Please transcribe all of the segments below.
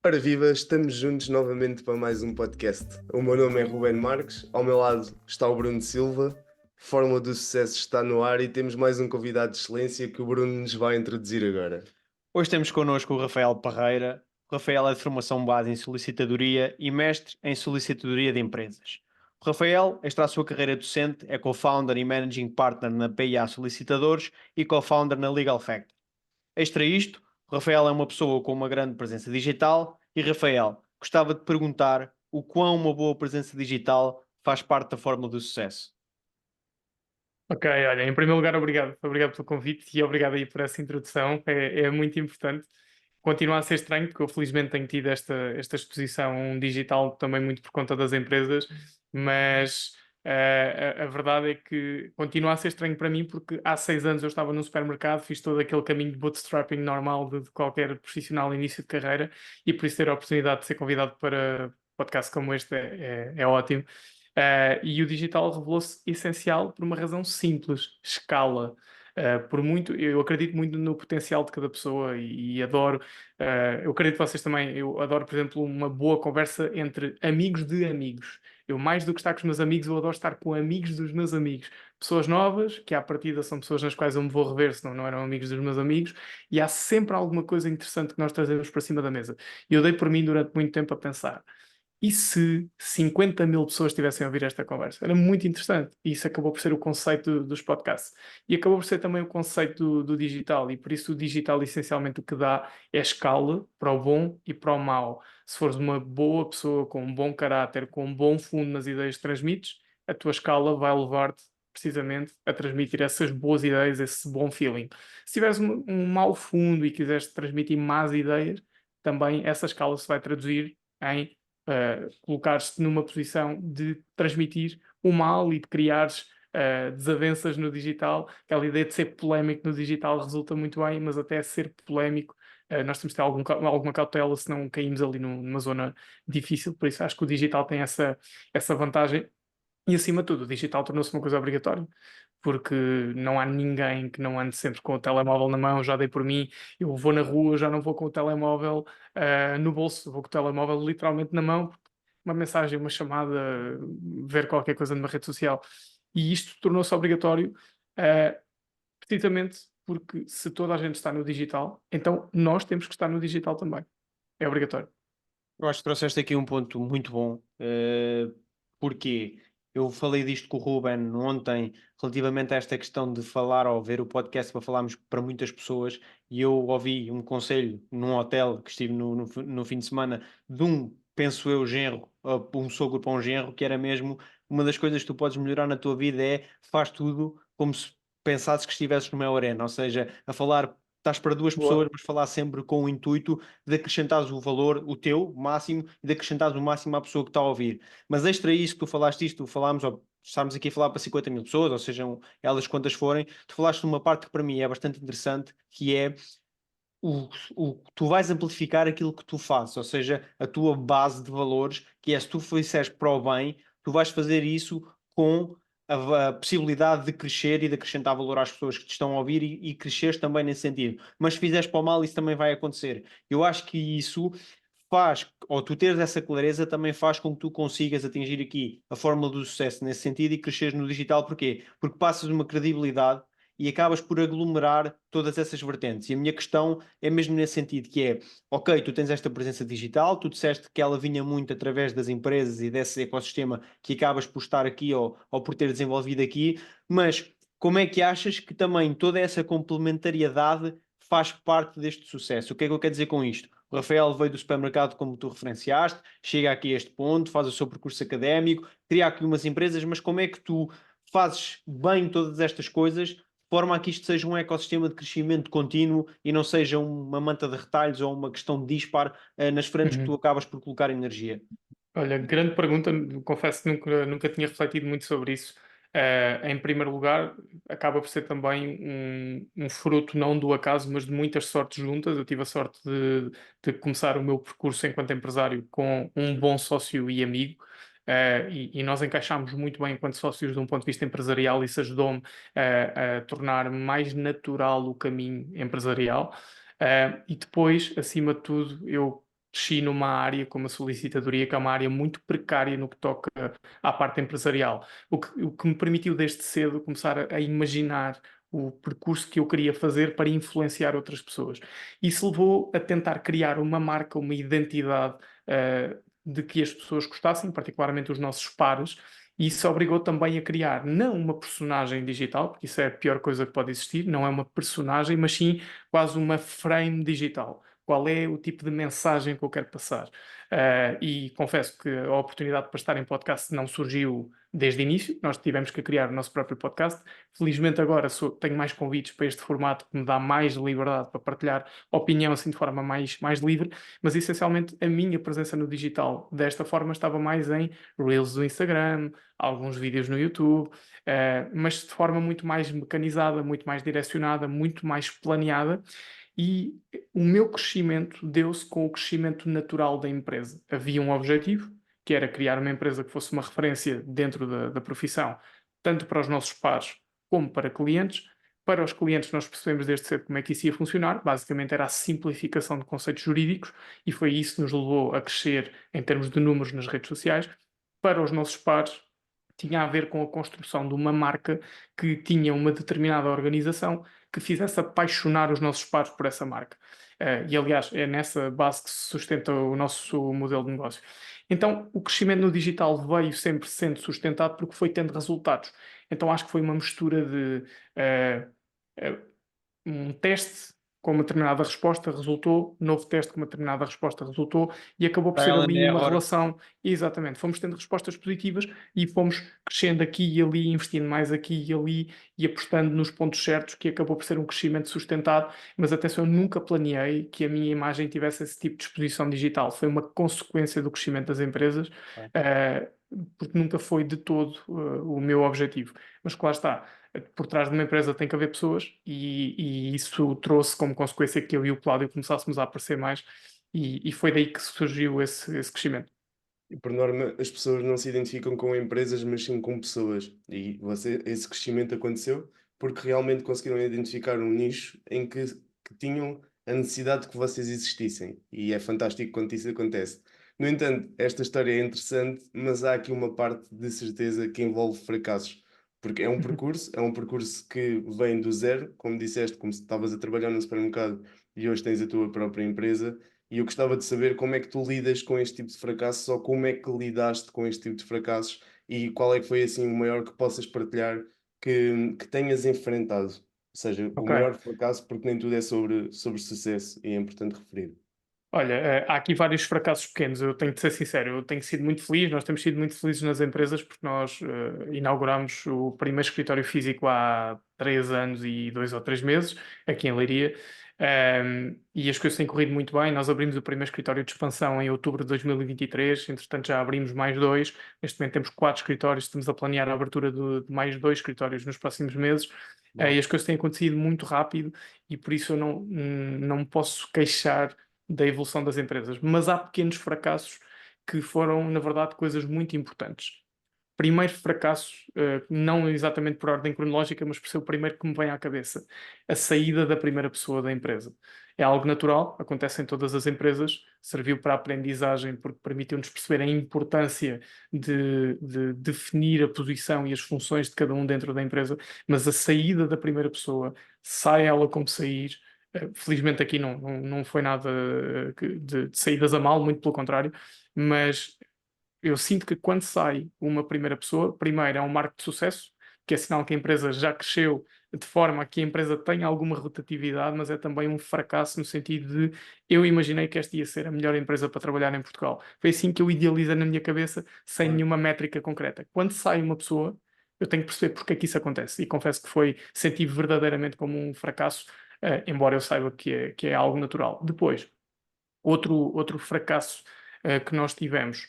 Ora viva, estamos juntos novamente para mais um podcast. O meu nome é Ruben Marques, ao meu lado está o Bruno Silva, Fórmula do Sucesso está no ar e temos mais um convidado de excelência que o Bruno nos vai introduzir agora. Hoje temos connosco o Rafael Parreira. O Rafael é de formação base em solicitadoria e mestre em solicitadoria de empresas. O Rafael, extra a sua carreira docente, é co-founder e managing partner na PIA Solicitadores e co-founder na Legal Factor. Extra isto, o Rafael é uma pessoa com uma grande presença digital e, Rafael, gostava de perguntar o quão uma boa presença digital faz parte da fórmula do sucesso. Ok, olha, em primeiro lugar, obrigado pelo convite e obrigado aí por essa introdução, é muito importante. Continua a ser estranho, porque eu felizmente tenho tido esta exposição digital também muito por conta das empresas, mas a verdade é que continua a ser estranho para mim, porque há 6 anos eu estava num supermercado, fiz todo aquele caminho de bootstrapping normal de qualquer profissional início de carreira, e por isso ter a oportunidade de ser convidado para podcast como este é ótimo. E o digital revelou-se essencial por uma razão simples: escala. Por muito, eu acredito muito no potencial de cada pessoa e adoro. Eu acredito que vocês também. Eu adoro, por exemplo, uma boa conversa entre amigos de amigos. Eu, mais do que estar com os meus amigos, eu adoro estar com amigos dos meus amigos. Pessoas novas, que à partida são pessoas nas quais eu me vou rever, senão não eram amigos dos meus amigos, e há sempre alguma coisa interessante que nós trazemos para cima da mesa. E eu dei por mim durante muito tempo a pensar: e se 50 mil pessoas estivessem a ouvir esta conversa? Era muito interessante. E isso acabou por ser o conceito dos podcasts. E acabou por ser também o conceito do digital. E por isso o digital, essencialmente, o que dá é escala para o bom e para o mau. Se fores uma boa pessoa, com um bom caráter, com um bom fundo nas ideias que transmites, a tua escala vai levar-te precisamente a transmitir essas boas ideias, esse bom feeling. Se tiveres um mau fundo e quiseres transmitir más ideias, também essa escala se vai traduzir em colocares-te numa posição de transmitir o mal e de criares desavenças no digital. Aquela ideia de ser polémico no digital resulta muito bem, mas até ser polémico, nós temos de ter alguma cautela, senão caímos ali numa zona difícil. Por isso acho que o digital tem essa vantagem. E acima de tudo, o digital tornou-se uma coisa obrigatória, porque não há ninguém que não ande sempre com o telemóvel na mão. Já dei por mim, eu vou na rua, já não vou com o telemóvel no bolso, vou com o telemóvel literalmente na mão, porque uma mensagem, uma chamada, ver qualquer coisa numa rede social. E isto tornou-se obrigatório, uh, precisamente porque se toda a gente está no digital, então nós temos que estar no digital também. É obrigatório. Eu acho que trouxeste aqui um ponto muito bom. Porquê? Eu falei disto com o Ruben ontem, relativamente a esta questão de falar ou ver o podcast para falarmos para muitas pessoas, e eu ouvi um conselho num hotel que estive no fim de semana de penso eu, genro, um sogro para um genro, que era mesmo uma das coisas que tu podes melhorar na tua vida é faz tudo como se pensasses que estivesses numa arena, ou seja, a falar. Estás para duas pessoas, Boa. mas falar sempre com o intuito de acrescentares o valor, o teu máximo, e de acrescentares o máximo à pessoa que está a ouvir. Mas extra isso que tu falaste isto, falámos, ou estamos aqui a falar para 50 mil pessoas, ou sejam elas quantas forem, tu falaste de uma parte que para mim é bastante interessante, que é tu vais amplificar aquilo que tu fazes, ou seja, a tua base de valores, que é se tu fizeres para o bem, tu vais fazer isso com a possibilidade de crescer e de acrescentar valor às pessoas que te estão a ouvir e cresceres também nesse sentido. Mas se fizeres para o mal, isso também vai acontecer. Eu acho que isso faz, ou tu teres essa clareza, também faz com que tu consigas atingir aqui a fórmula do sucesso nesse sentido e cresceres no digital. Porquê? Porque passas uma credibilidade e acabas por aglomerar todas essas vertentes. E a minha questão é mesmo nesse sentido, que é, ok, tu tens esta presença digital, tu disseste que ela vinha muito através das empresas e desse ecossistema que acabas por estar aqui ou por ter desenvolvido aqui, mas como é que achas que também toda essa complementariedade faz parte deste sucesso? O que é que eu quero dizer com isto? O Rafael veio do supermercado, como tu referenciaste, chega aqui a este ponto, faz o seu percurso académico, cria aqui umas empresas, mas como é que tu fazes bem todas estas coisas de forma a que isto seja um ecossistema de crescimento contínuo e não seja uma manta de retalhos ou uma questão dispar nas frentes que tu Uhum. acabas por colocar energia? Olha, grande pergunta. Confesso que nunca tinha refletido muito sobre isso. Em primeiro lugar, acaba por ser também um fruto não do acaso, mas de muitas sortes juntas. Eu tive a sorte de começar o meu percurso enquanto empresário com um bom sócio e amigo. E nós encaixámos muito bem enquanto sócios de um ponto de vista empresarial. Isso ajudou-me a tornar mais natural o caminho empresarial. E depois, acima de tudo, eu cresci numa área como a solicitadoria, que é uma área muito precária no que toca à parte empresarial. O que me permitiu desde cedo começar a imaginar o percurso que eu queria fazer para influenciar outras pessoas. Isso levou a tentar criar uma marca, uma identidade de que as pessoas gostassem, particularmente os nossos pares, e isso obrigou também a criar não uma personagem digital, porque isso é a pior coisa que pode existir, não é uma personagem, mas sim quase uma frame digital. Qual é o tipo de mensagem que eu quero passar? E confesso que a oportunidade para estar em podcast não surgiu desde o início, nós tivemos que criar o nosso próprio podcast. Felizmente agora tenho mais convites para este formato que me dá mais liberdade para partilhar opinião assim de forma mais livre, mas essencialmente a minha presença no digital desta forma estava mais em Reels do Instagram, alguns vídeos no YouTube, mas de forma muito mais mecanizada, muito mais direcionada, muito mais planeada. E o meu crescimento deu-se com o crescimento natural da empresa. Havia um objetivo, que era criar uma empresa que fosse uma referência dentro da profissão, tanto para os nossos pares como para clientes. Para os clientes, nós percebemos desde cedo como é que isso ia funcionar. Basicamente, era a simplificação de conceitos jurídicos, e foi isso que nos levou a crescer em termos de números nas redes sociais. Para os nossos pares, tinha a ver com a construção de uma marca que tinha uma determinada organização que fizesse apaixonar os nossos pares por essa marca. E, aliás, é nessa base que se sustenta o nosso modelo de negócio. Então, o crescimento no digital veio sempre sendo sustentado porque foi tendo resultados. Então, acho que foi uma mistura de um teste com uma determinada resposta resultou, novo teste com uma determinada resposta resultou, e acabou por ser Trial and ali uma error. relação. Exatamente, fomos tendo respostas positivas e fomos crescendo aqui e ali, investindo mais aqui e ali e apostando nos pontos certos, que acabou por ser um crescimento sustentado. Mas atenção, eu nunca planeei que a minha imagem tivesse esse tipo de exposição digital, foi uma consequência do crescimento das empresas, porque nunca foi de todo o meu objetivo. Mas claro está, por trás de uma empresa tem que haver pessoas, e isso trouxe como consequência que eu e o Cláudio começássemos a aparecer mais, e foi daí que surgiu esse crescimento. E por norma, as pessoas não se identificam com empresas, mas sim com pessoas. E esse crescimento aconteceu porque realmente conseguiram identificar um nicho em que tinham a necessidade de que vocês existissem. E é fantástico quando isso acontece. No entanto, esta história é interessante, mas há aqui uma parte de certeza que envolve fracassos. Porque é um percurso que vem do zero, como disseste, como se estavas a trabalhar num supermercado e hoje tens a tua própria empresa. E eu gostava de saber como é que tu lidas com este tipo de fracassos, ou como é que lidaste com este tipo de fracassos, e qual é que foi assim o maior que possas partilhar que tenhas enfrentado. Ou seja, o Ok. maior fracasso, porque nem tudo é sobre sucesso, e é importante referir. Olha, há aqui vários fracassos pequenos, eu tenho de ser sincero, eu tenho sido muito feliz, nós temos sido muito felizes nas empresas porque nós inauguramos o primeiro escritório físico há 3 anos e 2 ou 3 meses, aqui em Leiria, e as coisas têm corrido muito bem. Nós abrimos o primeiro escritório de expansão em outubro de 2023, entretanto já abrimos mais 2, neste momento temos 4 escritórios, estamos a planear a abertura de mais 2 escritórios nos próximos meses, e as coisas têm acontecido muito rápido, e por isso eu não me posso queixar da evolução das empresas, mas há pequenos fracassos que foram, na verdade, coisas muito importantes. Primeiro fracasso, não exatamente por ordem cronológica, mas por ser o primeiro que me vem à cabeça, a saída da primeira pessoa da empresa. É algo natural, acontece em todas as empresas, serviu para a aprendizagem porque permitiu-nos perceber a importância de definir a posição e as funções de cada um dentro da empresa, mas a saída da primeira pessoa, sai ela como sair. Felizmente aqui não foi nada de saídas a mal, muito pelo contrário, mas eu sinto que quando sai uma primeira pessoa, primeiro é um marco de sucesso, que é sinal que a empresa já cresceu de forma a que a empresa tenha alguma rotatividade, mas é também um fracasso no sentido de eu imaginei que esta ia ser a melhor empresa para trabalhar em Portugal. Foi assim que eu idealizei na minha cabeça, sem nenhuma métrica concreta. Quando sai uma pessoa, eu tenho que perceber porque é que isso acontece. E confesso que senti verdadeiramente como um fracasso, embora eu saiba que é algo natural. Depois, outro fracasso que nós tivemos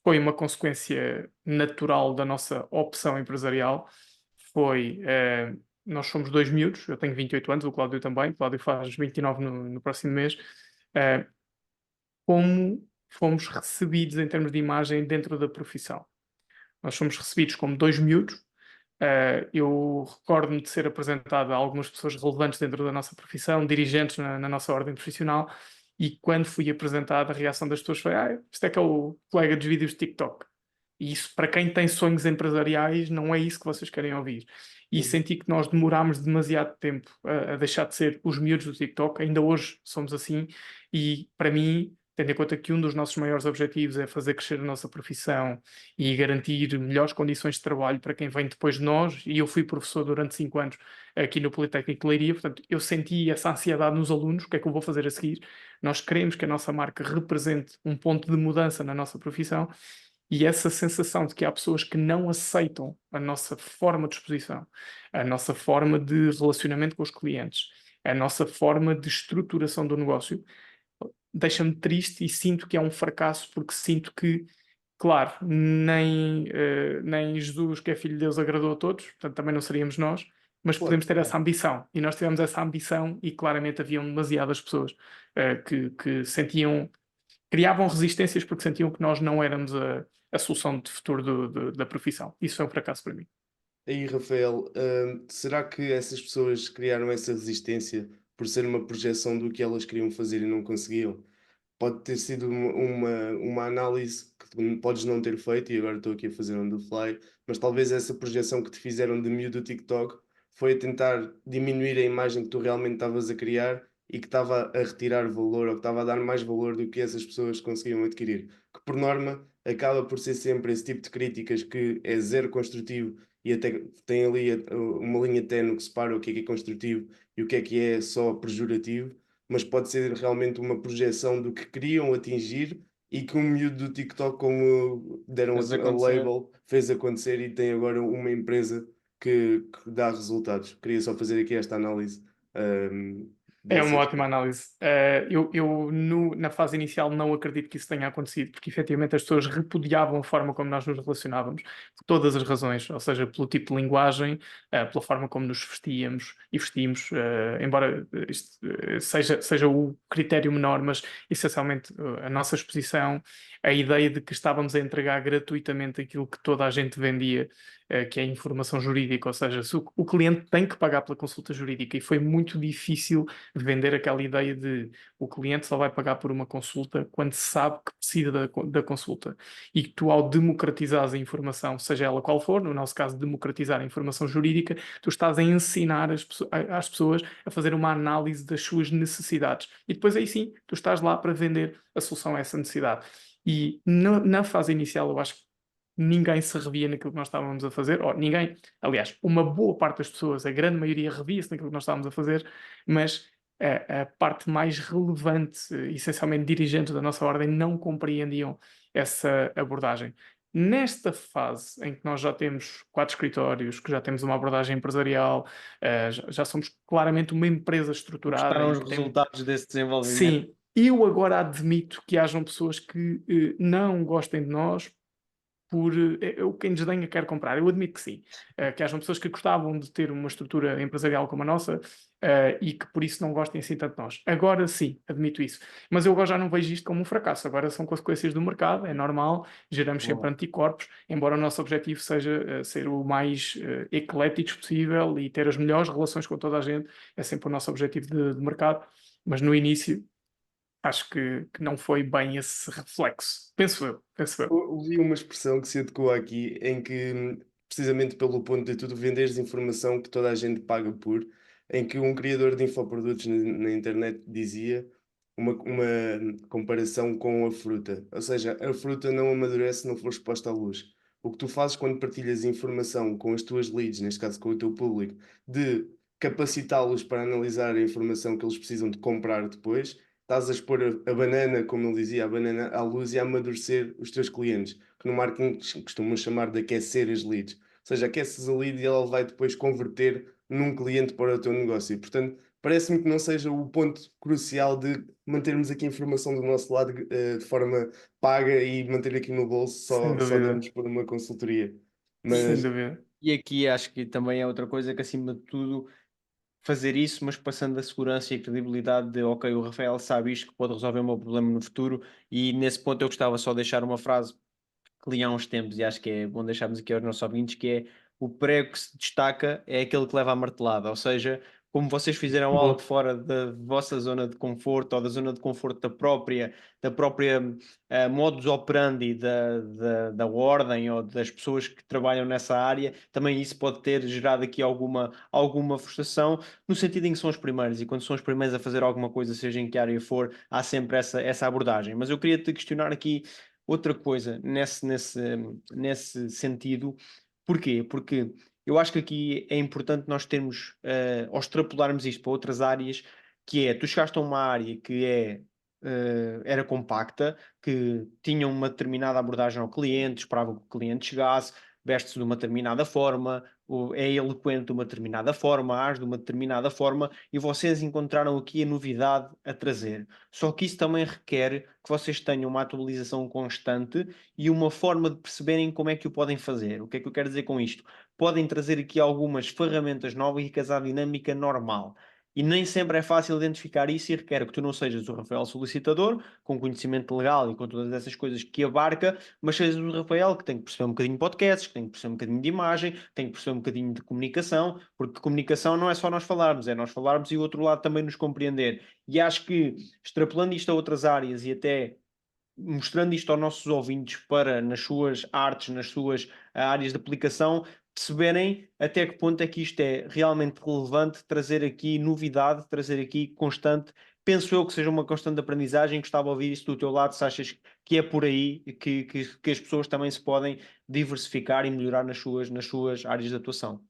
foi uma consequência natural da nossa opção empresarial. Nós somos dois miúdos, eu tenho 28 anos, o Cláudio também, o Cláudio faz 29 no próximo mês. Como fomos recebidos em termos de imagem dentro da profissão? Nós somos recebidos como dois miúdos. Eu recordo-me de ser apresentado a algumas pessoas relevantes dentro da nossa profissão, dirigentes na nossa ordem profissional, E quando fui apresentado, a reação das pessoas foi: isto é que é o colega dos vídeos de TikTok. E isso, para quem tem sonhos empresariais, não é isso que vocês querem ouvir. E senti que nós demorámos demasiado tempo a deixar de ser os miúdos do TikTok. Ainda hoje somos assim. E para mim, tendo em conta que um dos nossos maiores objetivos é fazer crescer a nossa profissão e garantir melhores condições de trabalho para quem vem depois de nós, e eu fui professor durante 5 anos aqui no Politécnico de Leiria, portanto, eu senti essa ansiedade nos alunos: o que é que eu vou fazer a seguir? Nós queremos que a nossa marca represente um ponto de mudança na nossa profissão, e essa sensação de que há pessoas que não aceitam a nossa forma de exposição, a nossa forma de relacionamento com os clientes, a nossa forma de estruturação do negócio, deixa-me triste e sinto que é um fracasso, porque sinto que, claro, nem Jesus, que é filho de Deus, agradou a todos, portanto também não seríamos nós, mas Claro, podemos ter essa ambição. E nós tivemos essa ambição e claramente haviam demasiadas pessoas que sentiam, criavam resistências porque sentiam que nós não éramos a solução de futuro da profissão. Isso é um fracasso para mim. Aí, Rafael, será que essas pessoas criaram essa resistência por ser uma projeção do que elas queriam fazer e não conseguiam? Pode ter sido uma análise que tu podes não ter feito, e agora estou aqui a fazer on the fly, mas talvez essa projeção que te fizeram de miúdo do TikTok foi a tentar diminuir a imagem que tu realmente estavas a criar e que estava a retirar valor, ou que estava a dar mais valor do que essas pessoas conseguiam adquirir. Que por norma acaba por ser sempre esse tipo de críticas que é zero construtivo e até tem ali uma linha ténue que separa o que é construtivo e o que é só pejorativo, mas pode ser realmente uma projeção do que queriam atingir e que um miúdo do TikTok, como deram Fez a acontecer. label, fez acontecer e tem agora uma empresa que dá resultados. Queria só fazer aqui esta análise É uma dessas. ótima análise. Na fase inicial não acredito que isso tenha acontecido, porque efetivamente as pessoas repudiavam a forma como nós nos relacionávamos, por todas as razões, ou seja, pelo tipo de linguagem, pela forma como nos vestíamos e vestimos, embora isto seja o critério menor, mas essencialmente a nossa exposição, a ideia de que estávamos a entregar gratuitamente aquilo que toda a gente vendia, que é a informação jurídica, ou seja, se o cliente tem que pagar pela consulta jurídica, e foi muito difícil vender aquela ideia de o cliente só vai pagar por uma consulta quando sabe que precisa da consulta. E que tu, ao democratizares a informação, seja ela qual for, no nosso caso, democratizar a informação jurídica, tu estás a ensinar às pessoas a fazer uma análise das suas necessidades. E depois aí sim, tu estás lá para vender a solução a essa necessidade. E na fase inicial, eu acho que ninguém se revia naquilo que nós estávamos a fazer, ou ninguém, aliás, uma boa parte das pessoas, a grande maioria, revia-se naquilo que nós estávamos a fazer, mas a parte mais relevante, essencialmente dirigentes da nossa ordem, não compreendiam essa abordagem. Nesta fase em que nós já temos 4 escritórios, que já temos uma abordagem empresarial, já somos claramente uma empresa estruturada Gostaram e os que tem. resultados desse desenvolvimento? Sim, eu agora admito que hajam pessoas que não gostem de nós por quem desdenha quer comprar. Eu admito que sim. Que hajam pessoas que gostavam de ter uma estrutura empresarial como a nossa, e que por isso não gostem assim tanto de nós. Agora sim, admito isso. Mas eu agora já não vejo isto como um fracasso. Agora são consequências do mercado, é normal, geramos sempre Boa. anticorpos, embora o nosso objetivo seja ser o mais ecléticos possível e ter as melhores relações com toda a gente. É sempre o nosso objetivo de mercado. Mas no início acho que não foi bem esse reflexo. Penso eu, penso eu. Ouvi uma expressão que se adequou aqui, em que, precisamente pelo ponto de tu venderes informação que toda a gente paga por, em que um criador de infoprodutos na internet dizia uma comparação com a fruta. Ou seja, a fruta não amadurece se não for exposta à luz. O que tu fazes quando partilhas informação com as tuas leads, neste caso com o teu público, de capacitá-los para analisar a informação que eles precisam de comprar depois, estás a expor a banana, como ele dizia, a banana à luz e a amadurecer os teus clientes, que no marketing costumam chamar de aquecer as leads. Ou seja, aqueces a lead e ela vai depois converter num cliente para o teu negócio. E, portanto, parece-me que não seja o ponto crucial de mantermos aqui a informação do nosso lado de forma paga e manter aqui no bolso, Sem só dúvida, damos por uma consultoria. sem Mas dúvida. E aqui acho que também é outra coisa que, acima de tudo, fazer isso, mas passando a segurança e a credibilidade de, ok, o Rafael sabe isto, que pode resolver o meu problema no futuro. E nesse ponto eu gostava só de deixar uma frase que li há uns tempos e acho que é bom deixarmos aqui aos nossos ouvintes, que é: o prego que se destaca é aquele que leva a martelada. Ou seja, como vocês fizeram Boa. algo fora da vossa zona de conforto ou da zona de conforto da própria modus operandi da ordem ou das pessoas que trabalham nessa área, também isso pode ter gerado aqui alguma frustração, no sentido em que são os primeiros, e quando são os primeiros a fazer alguma coisa, seja em que área for, há sempre essa abordagem. Mas eu queria te questionar aqui outra coisa nesse sentido. Porquê? Porque eu acho que aqui é importante nós termos, ou extrapolarmos isto para outras áreas, que é, tu chegaste a uma área que era compacta, que tinha uma determinada abordagem ao cliente, esperava que o cliente chegasse, veste-se de uma determinada forma, é eloquente de uma determinada forma, age de uma determinada forma, e vocês encontraram aqui a novidade a trazer. Só que isso também requer que vocês tenham uma atualização constante e uma forma de perceberem como é que o podem fazer. O que é que eu quero dizer com isto? Podem trazer aqui algumas ferramentas novas à dinâmica normal. E nem sempre é fácil identificar isso e requer que tu não sejas o Rafael solicitador, com conhecimento legal e com todas essas coisas que abarca, mas sejas o Rafael que tem que perceber um bocadinho de podcasts, que tem que perceber um bocadinho de imagem, tem que perceber um bocadinho de comunicação, porque comunicação não é só nós falarmos, é nós falarmos e o outro lado também nos compreender. E acho que, extrapolando isto a outras áreas e até mostrando isto aos nossos ouvintes para, nas suas artes, nas suas áreas de aplicação, perceberem até que ponto é que isto é realmente relevante, trazer aqui novidade, trazer aqui constante. Penso eu que seja uma constante aprendizagem. Gostava de ouvir isso do teu lado, se achas que é por aí que as pessoas também se podem diversificar e melhorar nas suas áreas de atuação.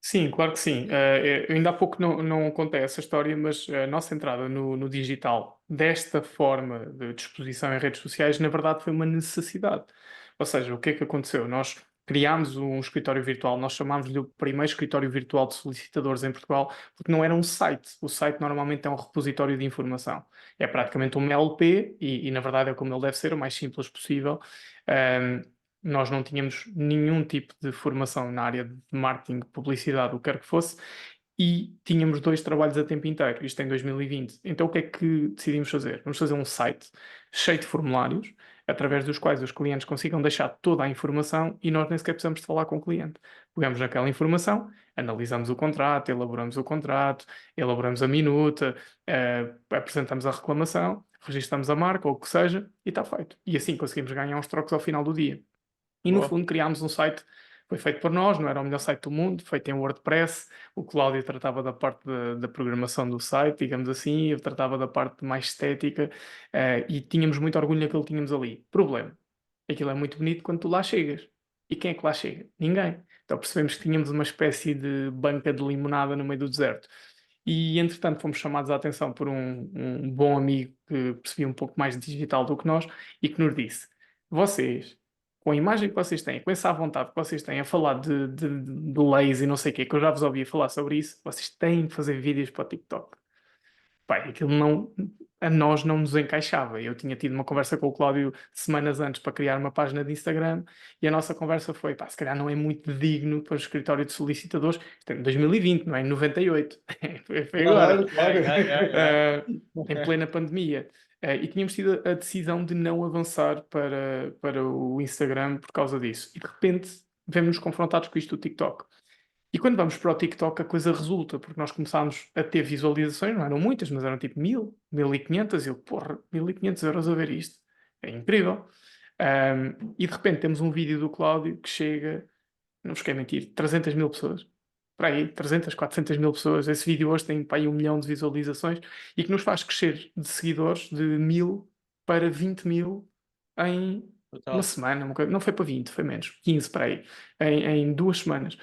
Sim, claro que sim. Eu ainda há pouco não contei essa história, mas a nossa entrada no digital, desta forma de disposição em redes sociais, na verdade foi uma necessidade. Ou seja, o que é que aconteceu? Nós criámos um escritório virtual, nós chamámos-lhe o primeiro escritório virtual de solicitadores em Portugal, porque não era um site. O site normalmente é um repositório de informação. É praticamente um MLP e na verdade é como ele deve ser, o mais simples possível. Nós não tínhamos nenhum tipo de formação na área de marketing, publicidade, o que quer que fosse, e tínhamos 2 trabalhos a tempo inteiro, isto em 2020. Então o que é que decidimos fazer? Vamos fazer um site cheio de formulários, através dos quais os clientes consigam deixar toda a informação e nós nem sequer precisamos de falar com o cliente. Pegamos naquela informação, analisamos o contrato, elaboramos a minuta, apresentamos a reclamação, registramos a marca ou o que seja, e está feito. E assim conseguimos ganhar uns trocos ao final do dia. E no fundo criámos um site, foi feito por nós, não era o melhor site do mundo, feito em WordPress. O Cláudio tratava da parte da programação do site, digamos assim, eu tratava da parte mais estética, e tínhamos muito orgulho naquilo que tínhamos ali. Problema, aquilo é muito bonito quando tu lá chegas. E quem é que lá chega? Ninguém. Então percebemos que tínhamos uma espécie de banca de limonada no meio do deserto. E entretanto fomos chamados a atenção por um bom amigo que percebia um pouco mais de digital do que nós e que nos disse: vocês, com a imagem que vocês têm, com essa vontade que vocês têm a falar de leis e não sei o quê, que eu já vos ouvi falar sobre isso, vocês têm que fazer vídeos para o TikTok. Pai, aquilo não, a nós não nos encaixava. Eu tinha tido uma conversa com o Cláudio semanas antes para criar uma página de Instagram e a nossa conversa foi, pá, se calhar não é muito digno para o escritório de solicitadores. Isto é em 2020, não é em 98. Foi agora. Claro. Em plena pandemia. E tínhamos tido a decisão de não avançar para o Instagram por causa disso. E de repente vemos-nos confrontados com isto do TikTok. E quando vamos para o TikTok a coisa resulta, porque nós começámos a ter visualizações, não eram muitas, mas eram tipo 1000, 1500, e eu, porra, 1500 € a ver isto, é incrível. E de repente temos um vídeo do Cláudio que chega, não vos quero mentir, 300 mil pessoas. Para aí, 300, 400 mil pessoas. Esse vídeo hoje tem para aí 1 milhão de visualizações e que nos faz crescer de seguidores de 1000 para 20 mil em Total. uma semana. Não foi para 20, foi menos, 15 para aí, em 2 semanas.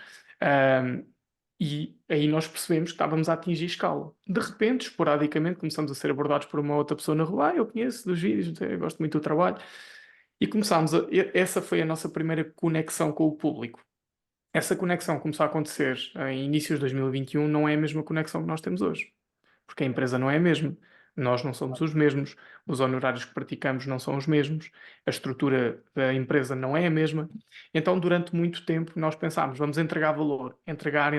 E aí nós percebemos que estávamos a atingir escala. De repente, esporadicamente, começamos a ser abordados por uma outra pessoa na rua. Eu conheço dos vídeos, eu gosto muito do trabalho. E começámos essa foi a nossa primeira conexão com o público. Essa conexão começou a acontecer em inícios de 2021, não é a mesma conexão que nós temos hoje. Porque a empresa não é a mesma. Nós não somos os mesmos, os honorários que praticamos não são os mesmos, a estrutura da empresa não é a mesma. Então, durante muito tempo, nós pensámos, vamos entregar valor, entregar,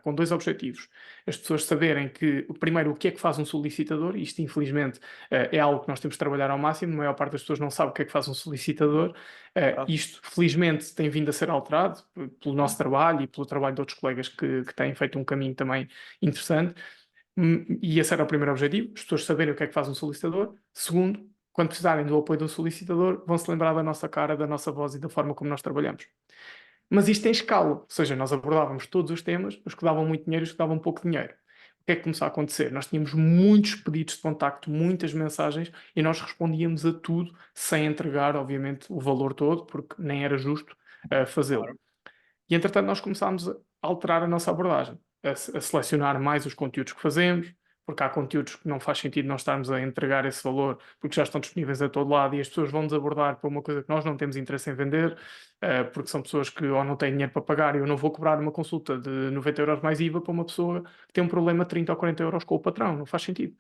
com dois objetivos. As pessoas saberem que, primeiro, o que é que faz um solicitador, isto infelizmente é algo que nós temos de trabalhar ao máximo, a maior parte das pessoas não sabe o que é que faz um solicitador. Isto, felizmente, tem vindo a ser alterado pelo nosso trabalho e pelo trabalho de outros colegas que têm feito um caminho também interessante. E esse era o primeiro objetivo, as pessoas saberem o que é que faz um solicitador. Segundo, quando precisarem do apoio do solicitador, vão se lembrar da nossa cara, da nossa voz e da forma como nós trabalhamos. Mas isto tem escala, ou seja, nós abordávamos todos os temas, os que davam muito dinheiro e os que davam pouco dinheiro. O que é que começou a acontecer? Nós tínhamos muitos pedidos de contacto, muitas mensagens, e nós respondíamos a tudo sem entregar, obviamente, o valor todo, porque nem era justo fazê-lo. E, entretanto, nós começámos a alterar a nossa abordagem, a selecionar mais os conteúdos que fazemos, porque há conteúdos que não faz sentido nós estarmos a entregar esse valor, porque já estão disponíveis a todo lado e as pessoas vão-nos abordar para uma coisa que nós não temos interesse em vender, porque são pessoas que ou não têm dinheiro para pagar e eu não vou cobrar uma consulta de 90 euros mais IVA para uma pessoa que tem um problema de 30 ou 40 euros com o patrão, não faz sentido.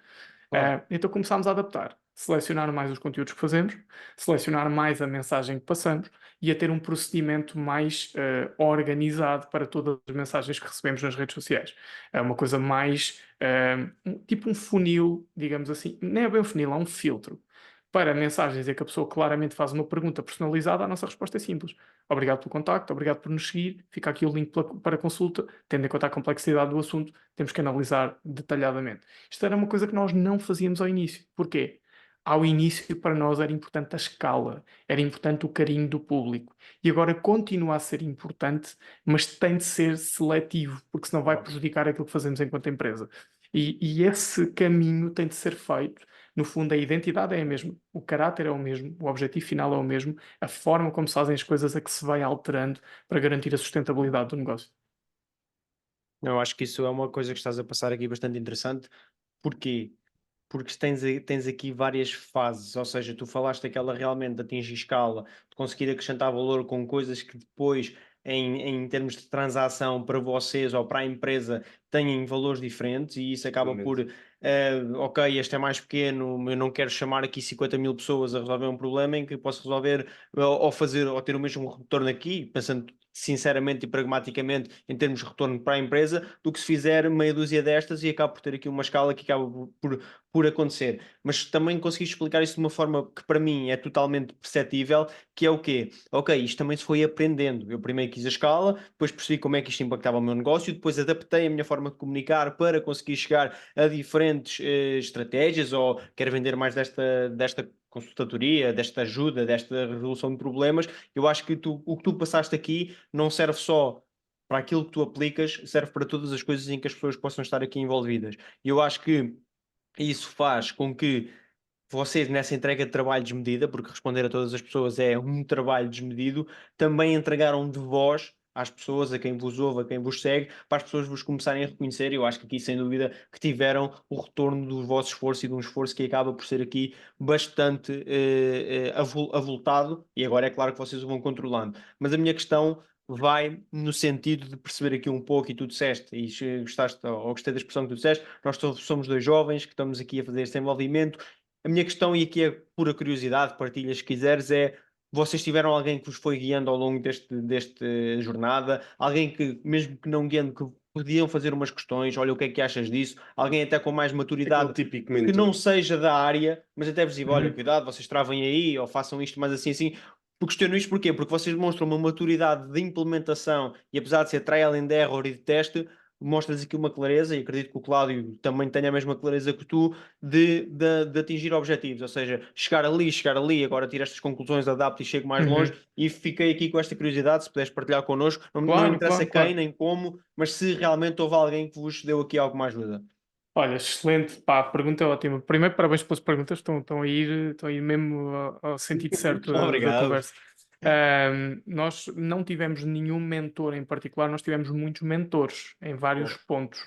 Então começámos a adaptar, selecionar mais os conteúdos que fazemos, selecionar mais a mensagem que passamos e a ter um procedimento mais organizado para todas as mensagens que recebemos nas redes sociais. É uma coisa mais tipo um funil, digamos assim. Não é bem um funil, é um filtro. Para mensagens em que a pessoa claramente faz uma pergunta personalizada, a nossa resposta é simples. Obrigado pelo contacto, obrigado por nos seguir. Fica aqui o link para consulta. Tendo em conta a complexidade do assunto, temos que analisar detalhadamente. Isto era uma coisa que nós não fazíamos ao início. Porquê? Ao início, para nós, era importante a escala, era importante o carinho do público. E agora continua a ser importante, mas tem de ser seletivo, porque senão vai prejudicar aquilo que fazemos enquanto empresa. E esse caminho tem de ser feito. No fundo, a identidade é a mesma, o caráter é o mesmo, o objetivo final é o mesmo, a forma como se fazem as coisas é que se vai alterando para garantir a sustentabilidade do negócio. Eu acho que isso é uma coisa que estás a passar aqui bastante interessante. Porquê? Porque tens aqui várias fases, ou seja, tu falaste daquela realmente de atingir escala, de conseguir acrescentar valor com coisas que depois, em termos de transação para vocês ou para a empresa, têm valores diferentes e isso acaba por, ok, este é mais pequeno, eu não quero chamar aqui 50.000 pessoas a resolver um problema em que posso resolver ou fazer ou ter o mesmo retorno aqui, pensando sinceramente e pragmaticamente em termos de retorno para a empresa, do que se fizer meia dúzia destas e acaba por ter aqui uma escala que acaba por acontecer. Mas também conseguiste explicar isso de uma forma que para mim é totalmente perceptível, que é o quê? Ok, isto também se foi aprendendo. Eu primeiro quis a escala, depois percebi como é que isto impactava o meu negócio, depois adaptei a minha forma de comunicar para conseguir chegar a diferentes estratégias, ou quero vender mais desta consultadoria, desta ajuda, desta resolução de problemas. Eu acho que o que tu passaste aqui não serve só para aquilo que tu aplicas, serve para todas as coisas em que as pessoas possam estar aqui envolvidas. E eu acho que isso faz com que vocês, nessa entrega de trabalho desmedida, porque responder a todas as pessoas é um trabalho desmedido, também entregaram de voz às pessoas, a quem vos ouve, a quem vos segue, para as pessoas vos começarem a reconhecer. Eu acho que aqui, sem dúvida, que tiveram o retorno do vosso esforço e de um esforço que acaba por ser aqui bastante avultado, e agora é claro que vocês o vão controlando. Mas a minha questão vai no sentido de perceber aqui um pouco, e tu disseste, e gostaste, ou gostei da expressão que tu disseste, nós somos dois jovens que estamos aqui a fazer este envolvimento. A minha questão, e aqui é pura curiosidade, partilhas se quiseres, é: vocês tiveram alguém que vos foi guiando ao longo deste jornada? Alguém que, mesmo que não guiando, que podiam fazer umas questões, olha, o que é que achas disso? Alguém até com mais Aquele maturidade típico que mentor. não seja da área, mas até vos diga, olha, Uhum. cuidado, vocês travem aí, ou façam isto mais assim, assim. Porque questiono isto porquê? Porque vocês demonstram uma maturidade de implementação e, apesar de ser trial and error e de teste, mostras aqui uma clareza, e acredito que o Cláudio também tenha a mesma clareza que tu, de atingir objetivos, ou seja, chegar ali, agora tiro estas conclusões, adapto e chego mais longe. Uhum. E fiquei aqui com esta curiosidade, se puderes partilhar connosco, não Claro, interessa claro, quem claro. nem como, mas se realmente houve alguém que vos deu aqui alguma ajuda. Olha, excelente, pá, a pergunta é ótima. Primeiro, parabéns pelas perguntas, estão a ir mesmo ao sentido certo da Obrigado. conversa. Nós não tivemos nenhum mentor em particular, nós tivemos muitos mentores em vários pontos.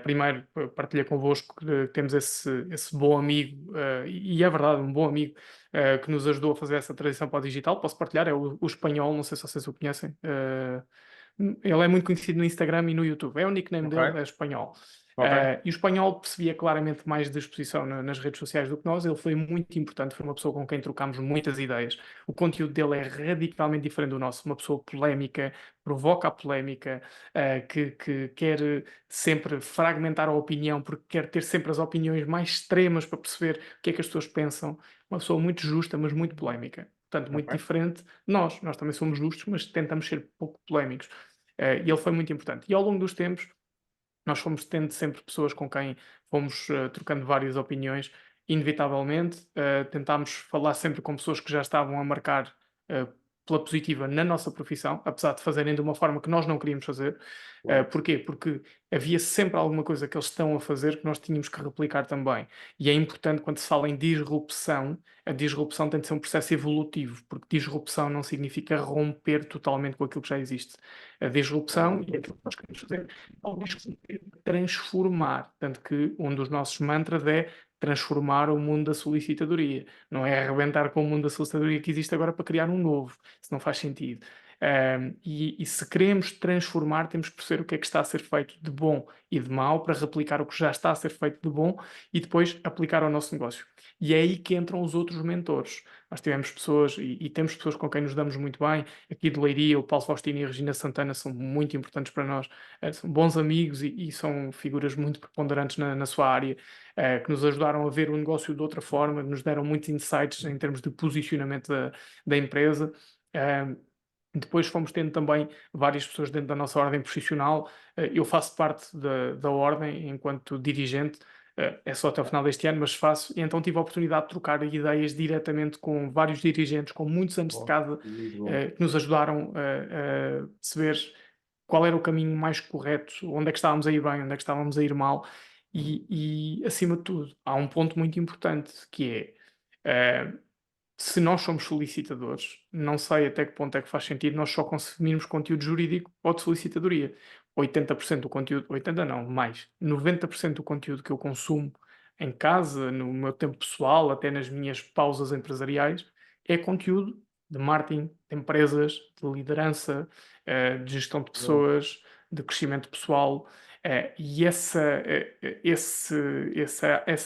Primeiro, partilhei convosco que temos esse bom amigo, e é verdade, um bom amigo, que nos ajudou a fazer essa transição para o digital. Posso partilhar? É o espanhol, não sei se vocês o conhecem. Ele é muito conhecido no Instagram e no YouTube. É o nickname Ok, dele, é espanhol. Ok. E o espanhol percebia claramente mais da exposição nas redes sociais do que nós. Ele foi muito importante, foi uma pessoa com quem trocámos muitas ideias. O conteúdo dele é radicalmente diferente do nosso, uma pessoa polémica, provoca a polémica, que quer sempre fragmentar a opinião, porque quer ter sempre as opiniões mais extremas para perceber o que é que as pessoas pensam. Uma pessoa muito justa, mas muito polémica. Portanto, muito Ok. diferente de nós. Nós também somos justos, mas tentamos ser pouco polémicos. E ele foi muito importante. E ao longo dos tempos, nós fomos tendo sempre pessoas com quem fomos trocando várias opiniões, inevitavelmente. Tentámos falar sempre com pessoas que já estavam a marcar pela positiva na nossa profissão, apesar de fazerem de uma forma que nós não queríamos fazer. Claro. Porquê? Porque havia sempre alguma coisa que eles estão a fazer que nós tínhamos que replicar também. E é importante quando se fala em disrupção, a disrupção tem de ser um processo evolutivo, porque disrupção não significa romper totalmente com aquilo que já existe. A disrupção, e é aquilo que nós queremos fazer, ao mesmo tempo transformar. Tanto que um dos nossos mantras é transformar o mundo da solicitadoria. Não é arrebentar com o mundo da solicitadoria que existe agora para criar um novo. Isso não faz sentido. E se queremos transformar, temos que perceber o que é que está a ser feito de bom e de mau para replicar o que já está a ser feito de bom e depois aplicar ao nosso negócio. E é aí que entram os outros mentores. Nós tivemos pessoas e temos pessoas com quem nos damos muito bem. Aqui de Leiria, o Paulo Faustino e a Regina Santana são muito importantes para nós. São bons amigos e são figuras muito preponderantes na sua área, que nos ajudaram a ver o negócio de outra forma, nos deram muitos insights em termos de posicionamento da empresa. Depois fomos tendo também várias pessoas dentro da nossa ordem profissional. Eu faço parte da ordem enquanto dirigente, é só até o final deste ano, mas faço. E então tive a oportunidade de trocar ideias diretamente com vários dirigentes, com muitos anos de casa, Muito bom. que nos ajudaram a perceber qual era o caminho mais correto, onde é que estávamos a ir bem, onde é que estávamos a ir mal. E acima de tudo, há um ponto muito importante que é. Se nós somos solicitadores, não sei até que ponto é que faz sentido nós só consumirmos conteúdo jurídico ou de solicitadoria. 80% do conteúdo, 80 não, mais, 90% do conteúdo que eu consumo em casa, no meu tempo pessoal, até nas minhas pausas empresariais, é conteúdo de marketing, de empresas, de liderança, de gestão de Bom. pessoas, de crescimento pessoal. E essa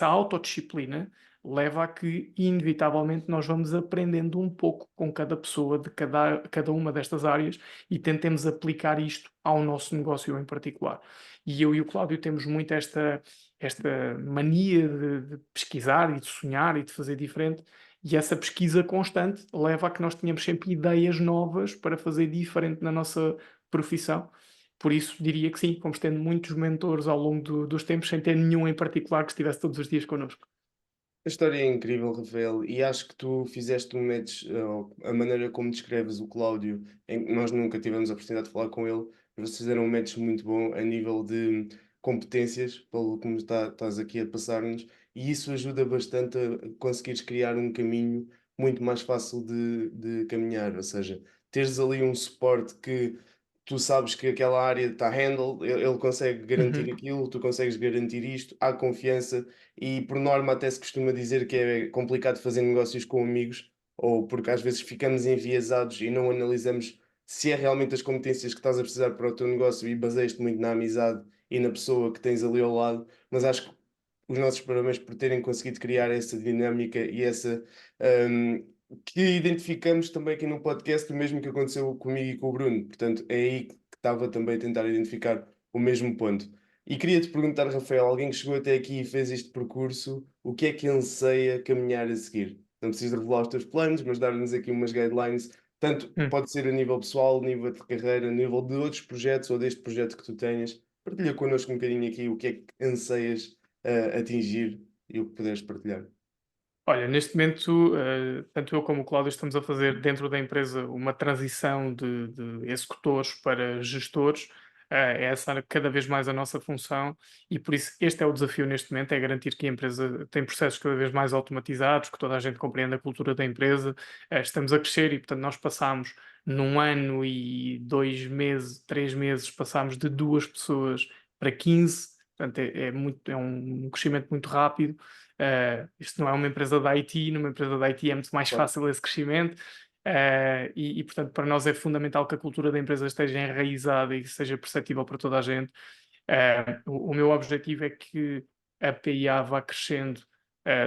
autodisciplina leva a que, inevitavelmente, nós vamos aprendendo um pouco com cada pessoa de cada uma destas áreas e tentemos aplicar isto ao nosso negócio em particular. E eu e o Cláudio temos muito esta mania de pesquisar e de sonhar e de fazer diferente, e essa pesquisa constante leva a que nós tenhamos sempre ideias novas para fazer diferente na nossa profissão. Por isso, diria que sim, fomos tendo muitos mentores ao longo dos tempos, sem ter nenhum em particular que estivesse todos os dias connosco. A história é incrível, Rafael, e acho que tu fizeste um match, a maneira como descreves o Cláudio, nós nunca tivemos a oportunidade de falar com ele, mas vocês fizeram um match muito bom a nível de competências, pelo que estás aqui a passar-nos, e isso ajuda bastante a conseguires criar um caminho muito mais fácil de caminhar, ou seja, teres ali um suporte que tu sabes que aquela área está handled, ele consegue garantir Uhum. aquilo, tu consegues garantir isto, há confiança. E por norma até se costuma dizer que é complicado fazer negócios com amigos, ou porque às vezes ficamos enviesados e não analisamos se é realmente as competências que estás a precisar para o teu negócio e baseias-te muito na amizade e na pessoa que tens ali ao lado. Mas acho que os nossos parabéns por terem conseguido criar essa dinâmica e essa que identificamos também aqui no podcast, o mesmo que aconteceu comigo e com o Bruno. Portanto, é aí que estava também a tentar identificar o mesmo ponto. E queria-te perguntar, Rafael, alguém que chegou até aqui e fez este percurso, o que é que anseia caminhar a seguir? Não precisas revelar os teus planos, mas dar-nos aqui umas guidelines, tanto Hum. pode ser a nível pessoal, a nível de carreira, a nível de outros projetos ou deste projeto que tu tenhas. Partilha connosco um bocadinho aqui o que é que anseias atingir e o que puderes partilhar. Olha, neste momento, tanto eu como o Cláudio estamos a fazer dentro da empresa uma transição de executores para gestores. É essa cada vez mais a nossa função e por isso este é o desafio neste momento, é garantir que a empresa tem processos cada vez mais automatizados, que toda a gente compreende a cultura da empresa. Estamos a crescer e, portanto, nós passamos num ano e 2 meses, 3 meses, passámos de 2 pessoas para 15. Portanto, é um crescimento muito rápido. Isto não é uma empresa da IT, numa empresa da IT é muito mais Claro. fácil esse crescimento, portanto, para nós é fundamental que a cultura da empresa esteja enraizada e seja perceptível para toda a gente. O meu objetivo é que a PIA vá crescendo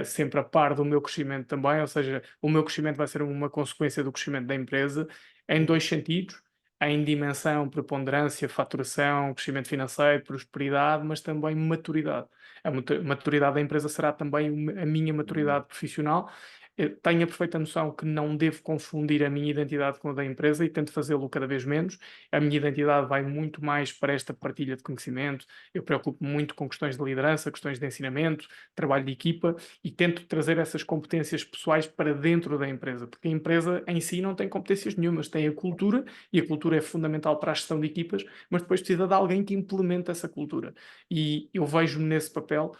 sempre a par do meu crescimento também, ou seja, o meu crescimento vai ser uma consequência do crescimento da empresa em dois sentidos, em dimensão, preponderância, faturação, crescimento financeiro, prosperidade, mas também maturidade. A maturidade da empresa será também a minha maturidade profissional. Eu tenho a perfeita noção que não devo confundir a minha identidade com a da empresa e tento fazê-lo cada vez menos. A minha identidade vai muito mais para esta partilha de conhecimento. Eu preocupo-me muito com questões de liderança, questões de ensinamento, trabalho de equipa e tento trazer essas competências pessoais para dentro da empresa, porque a empresa em si não tem competências nenhumas, tem a cultura e a cultura é fundamental para a gestão de equipas, mas depois precisa de alguém que implemente essa cultura. E eu vejo-me nesse papel.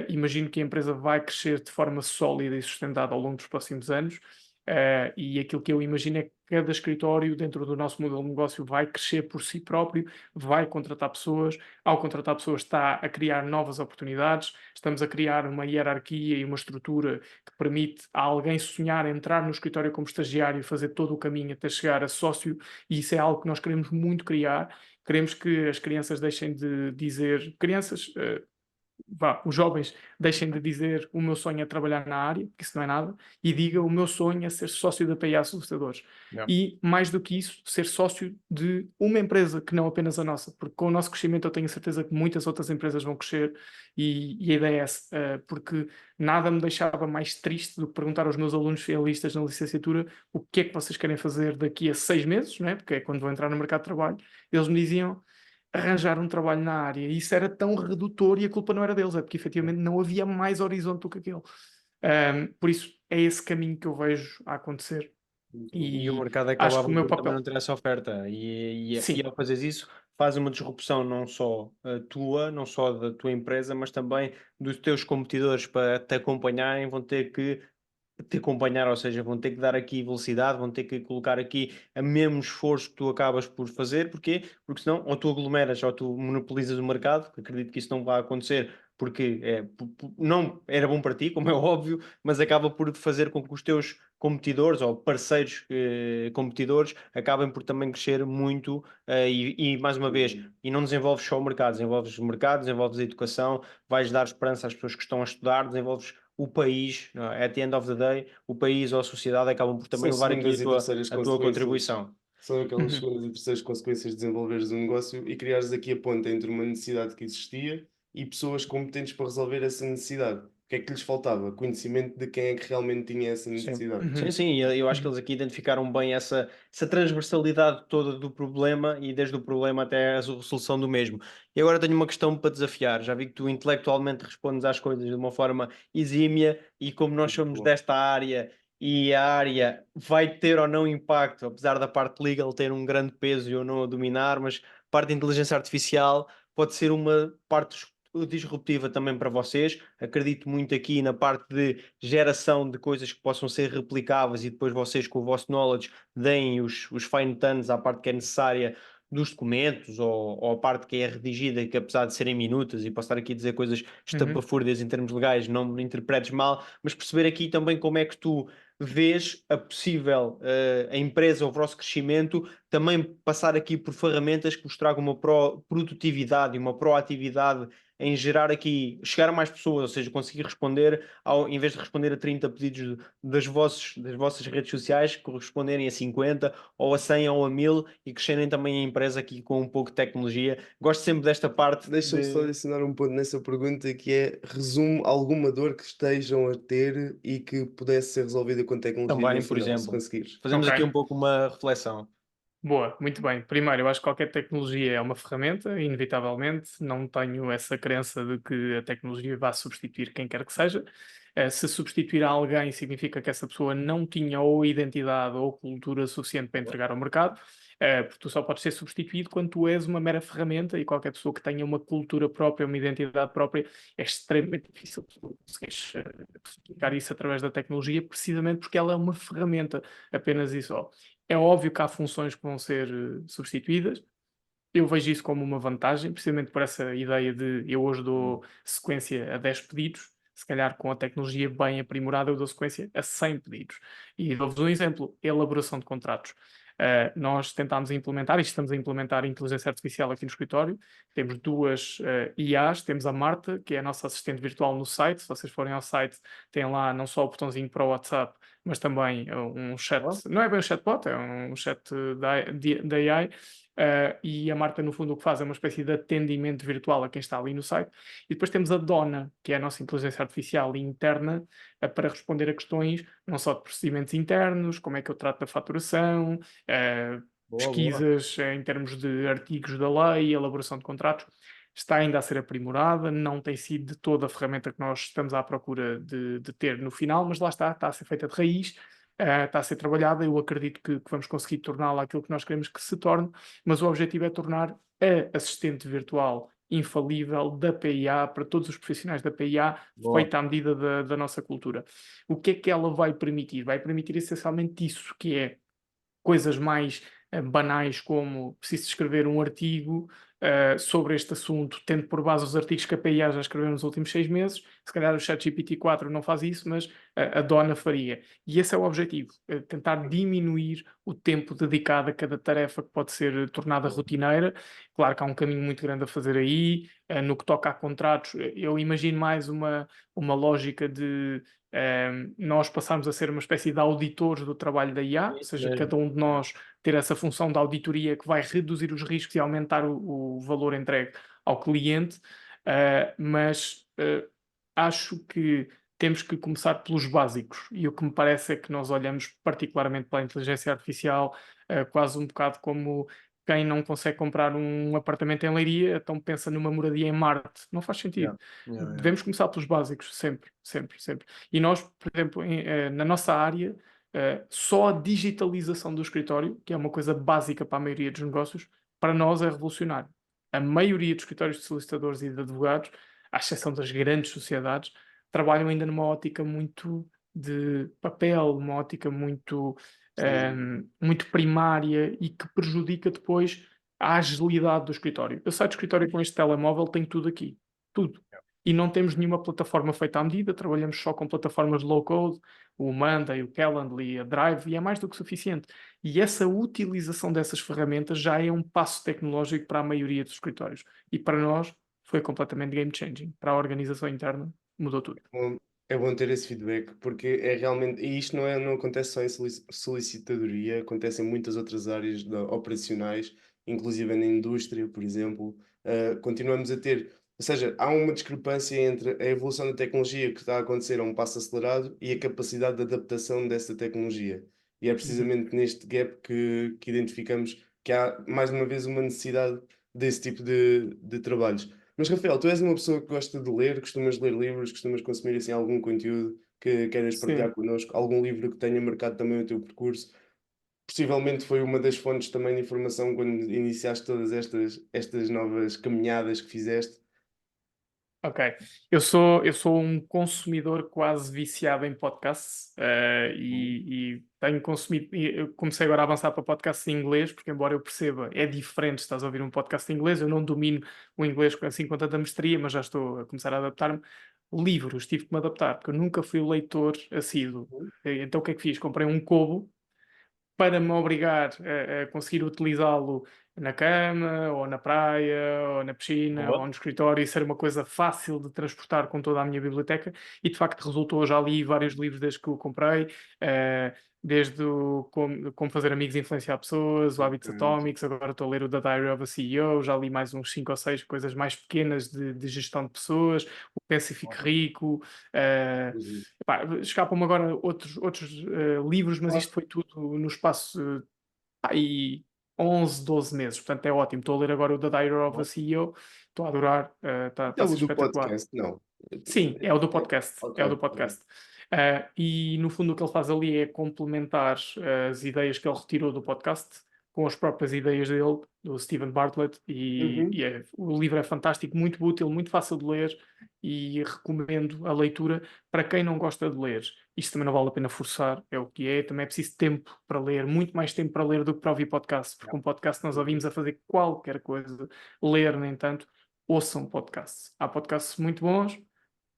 Imagino que a empresa vai crescer de forma sólida e sustentada ao longo dos próximos anos. E aquilo que eu imagino é que cada escritório dentro do nosso modelo de negócio vai crescer por si próprio, vai contratar pessoas, ao contratar pessoas está a criar novas oportunidades, estamos a criar uma hierarquia e uma estrutura que permite a alguém sonhar, entrar no escritório como estagiário e fazer todo o caminho até chegar a sócio, e isso é algo que nós queremos muito criar. Queremos que as crianças deixem de dizer, os jovens deixem de dizer o meu sonho é trabalhar na área, que isso não é nada, e diga o meu sonho é ser sócio da PIA Solicitadores. Yeah. E, mais do que isso, ser sócio de uma empresa, que não apenas a nossa, porque com o nosso crescimento eu tenho certeza que muitas outras empresas vão crescer e a ideia é essa, porque nada me deixava mais triste do que perguntar aos meus alunos finalistas na licenciatura o que é que vocês querem fazer daqui a 6 meses, não é? Porque é quando vão entrar no mercado de trabalho. Eles me diziam arranjar um trabalho na área. E isso era tão redutor e a culpa não era deles, é porque efetivamente não havia mais horizonte do que aquele. Por isso, é esse caminho que eu vejo a acontecer. E o E mercado acho que acabava o meu por também papel, não ter essa oferta. E sim, ao fazeres isso, faz uma disrupção não só tua, não só da tua empresa, mas também dos teus competidores para te acompanharem, vão ter que te acompanhar, ou seja, vão ter que dar aqui velocidade, vão ter que colocar aqui a mesmo esforço que tu acabas por fazer. Porquê? Porque senão ou tu aglomeras ou tu monopolizas o mercado, que acredito que isso não vai acontecer, porque não era bom para ti, como é óbvio, mas acaba por fazer com que os teus competidores ou parceiros competidores acabem por também crescer muito e mais uma vez, e não desenvolves só o mercado, desenvolves a educação, vais dar esperança às pessoas que estão a estudar, desenvolves o país, não é? At the end of the day, o país ou a sociedade acabam por também São levar aqui segundas e terceiras a tua consequências. contribuição. São aquelas uhum, segundas e terceiras consequências de desenvolveres um negócio e criares aqui a ponte entre uma necessidade que existia e pessoas competentes para resolver essa necessidade. O que é que lhes faltava? Conhecimento de quem é que realmente tinha essa sim, necessidade. Sim, uhum, sim, e eu acho que uhum, eles aqui identificaram bem essa transversalidade toda do problema e desde o problema até a resolução do mesmo. E agora tenho uma questão para desafiar. Já vi que tu intelectualmente respondes às coisas de uma forma exímia e como nós somos Boa. desta área e a área vai ter ou não impacto, apesar da parte legal ter um grande peso e eu não a dominar, mas parte da inteligência artificial pode ser uma parte disruptiva também para vocês. Acredito muito aqui na parte de geração de coisas que possam ser replicáveis e depois vocês, com o vosso knowledge, deem os fine tunes à parte que é necessária dos documentos ou a parte que é redigida, que apesar de serem minutas, e posso estar aqui a dizer coisas uhum. estapafúrdias em termos legais, não me interpretes mal, mas perceber aqui também como é que tu vês a possível a empresa, o vosso crescimento, também passar aqui por ferramentas que vos tragam uma produtividade e uma proatividade em gerar aqui, chegar a mais pessoas, ou seja, conseguir responder, em vez de responder a 30 pedidos das vossas redes sociais, corresponderem a 50 ou a 100 ou a 1000 e crescerem também a empresa aqui com um pouco de tecnologia. Gosto sempre desta parte Deixa-me só de. adicionar um ponto nessa pergunta que é: resume alguma dor que estejam a ter e que pudesse ser resolvida com tecnologia no Também, por final, se exemplo, conseguires. fazemos Ok, aqui um pouco uma reflexão. boa, muito bem. Primeiro, eu acho que qualquer tecnologia é uma ferramenta, inevitavelmente. Não tenho essa crença de que a tecnologia vá substituir quem quer que seja. Se substituir alguém, significa que essa pessoa não tinha ou identidade ou cultura suficiente para entregar ao mercado. Porque tu só podes ser substituído quando tu és uma mera ferramenta e qualquer pessoa que tenha uma cultura própria, uma identidade própria, é extremamente difícil tu conseguires explicar isso através da tecnologia, precisamente porque ela é uma ferramenta, apenas isso. Ó. É óbvio que há funções que vão ser substituídas. Eu vejo isso como uma vantagem, precisamente por essa ideia de eu hoje dou sequência a 10 pedidos, se calhar com a tecnologia bem aprimorada eu dou sequência a 100 pedidos. E dou-vos um exemplo, elaboração de contratos. Nós tentámos implementar e estamos a implementar a inteligência artificial aqui no escritório. Temos duas IAs, temos a Marta, que é a nossa assistente virtual no site. Se vocês forem ao site, tem lá não só o botãozinho para o WhatsApp, mas também um chat, não é bem um chatbot, é um chat da AI. E a Marta, no fundo, o que faz é uma espécie de atendimento virtual a quem está ali no site. E depois temos a Dona, que é a nossa inteligência artificial interna, para responder a questões não só de procedimentos internos, como é que eu trato da faturação, Boa, boa. pesquisas em termos de artigos da lei, elaboração de contratos. Está ainda a ser aprimorada, não tem sido de toda a ferramenta que nós estamos à procura de ter no final, mas lá está a ser feita de raiz, está a ser trabalhada. Eu acredito que vamos conseguir torná-la aquilo que nós queremos que se torne, mas o objetivo é tornar a assistente virtual infalível da PIA para todos os profissionais da PIA, Boa. feita à medida da nossa cultura. O que é que ela vai permitir? Vai permitir essencialmente isso, que é coisas mais banais, como preciso escrever um artigo sobre este assunto, tendo por base os artigos que a PIA já escreveu nos últimos 6 meses. Se calhar o ChatGPT 4 não faz isso, mas a Dona faria. E esse é o objetivo, tentar diminuir o tempo dedicado a cada tarefa que pode ser tornada rotineira. Claro que há um caminho muito grande a fazer aí. No que toca a contratos, eu imagino mais uma lógica de nós passarmos a ser uma espécie de auditores do trabalho da IA, ou seja, mesmo. cada um de nós ter essa função de auditoria que vai reduzir os riscos e aumentar o valor entregue ao cliente, mas acho que temos que começar pelos básicos, e o que me parece é que nós olhamos particularmente para a inteligência artificial quase um bocado como quem não consegue comprar um apartamento em Leiria, então pensa numa moradia em Marte. Não faz sentido. Devemos começar pelos básicos, sempre, sempre, sempre. E nós, por exemplo, na nossa área, só a digitalização do escritório, que é uma coisa básica para a maioria dos negócios, para nós é revolucionário. A maioria dos escritórios de solicitadores e de advogados, à exceção das grandes sociedades, trabalham ainda numa ótica muito de papel, uma ótica muito, muito primária, e que prejudica depois a agilidade do escritório. Eu saio do escritório com este telemóvel, tenho tudo aqui. Tudo. E não temos nenhuma plataforma feita à medida, trabalhamos só com plataformas low code, o Monday, o Calendly, a Drive, e é mais do que suficiente. E essa utilização dessas ferramentas já é um passo tecnológico para a maioria dos escritórios. E para nós foi completamente game changing. Para a organização interna, mudou tudo. Bom, é bom ter esse feedback, porque é realmente, e isto não acontece só em solicitadoria, acontece em muitas outras áreas operacionais, inclusive na indústria, por exemplo. Continuamos a ter, ou seja, há uma discrepância entre a evolução da tecnologia que está a acontecer a um passo acelerado e a capacidade de adaptação dessa tecnologia. E é precisamente neste gap que identificamos que há, mais uma vez, uma necessidade desse tipo de trabalhos. Mas, Rafael, tu és uma pessoa que gosta de ler, costumas ler livros, costumas consumir assim, algum conteúdo que queiras partilhar Sim. connosco, algum livro que tenha marcado também o teu percurso. Possivelmente foi uma das fontes também de informação quando iniciaste todas estas novas caminhadas que fizeste. Ok. Eu sou um consumidor quase viciado em podcasts, e tenho consumido. Eu comecei agora a avançar para podcasts em inglês, porque, embora eu perceba, é diferente. Estás a ouvir um podcast em inglês, eu não domino o inglês assim com tanta mestria, mas já estou a começar a adaptar-me. Livros, tive que me adaptar, porque eu nunca fui leitor assíduo. Então o que é que fiz? Comprei um Kobo para me obrigar a conseguir utilizá-lo na cama, ou na praia, ou na piscina, Boa. ou no escritório, e ser uma coisa fácil de transportar com toda a minha biblioteca. E de facto resultou. Já li vários livros desde que o comprei, desde como fazer amigos e influenciar pessoas, o Hábitos Atómicos. Agora estou a ler o The Diary of a CEO. Já li mais uns 5 ou 6 coisas mais pequenas de gestão de pessoas, o Pense e Fique Rico. Escapam-me agora outros livros, mas isto foi tudo no espaço aí 11, 12 meses, portanto é ótimo. Estou a ler agora o The Diary of a CEO, estou a adorar, está É a o ser do espetacular. podcast, não. Sim, é o do podcast. Ok, É o do ok. podcast. E no fundo o que ele faz ali é complementar as ideias que ele retirou do podcast com as próprias ideias dele, do Stephen Bartlett, Uhum. o livro é fantástico, muito útil, muito fácil de ler, e recomendo a leitura para quem não gosta de ler. Isto também não vale a pena forçar, é o que é. Também é preciso tempo para ler, muito mais tempo para ler do que para ouvir podcast, porque um podcast nós ouvimos a fazer qualquer coisa. Ler, no entanto, ouçam podcasts. Há podcasts muito bons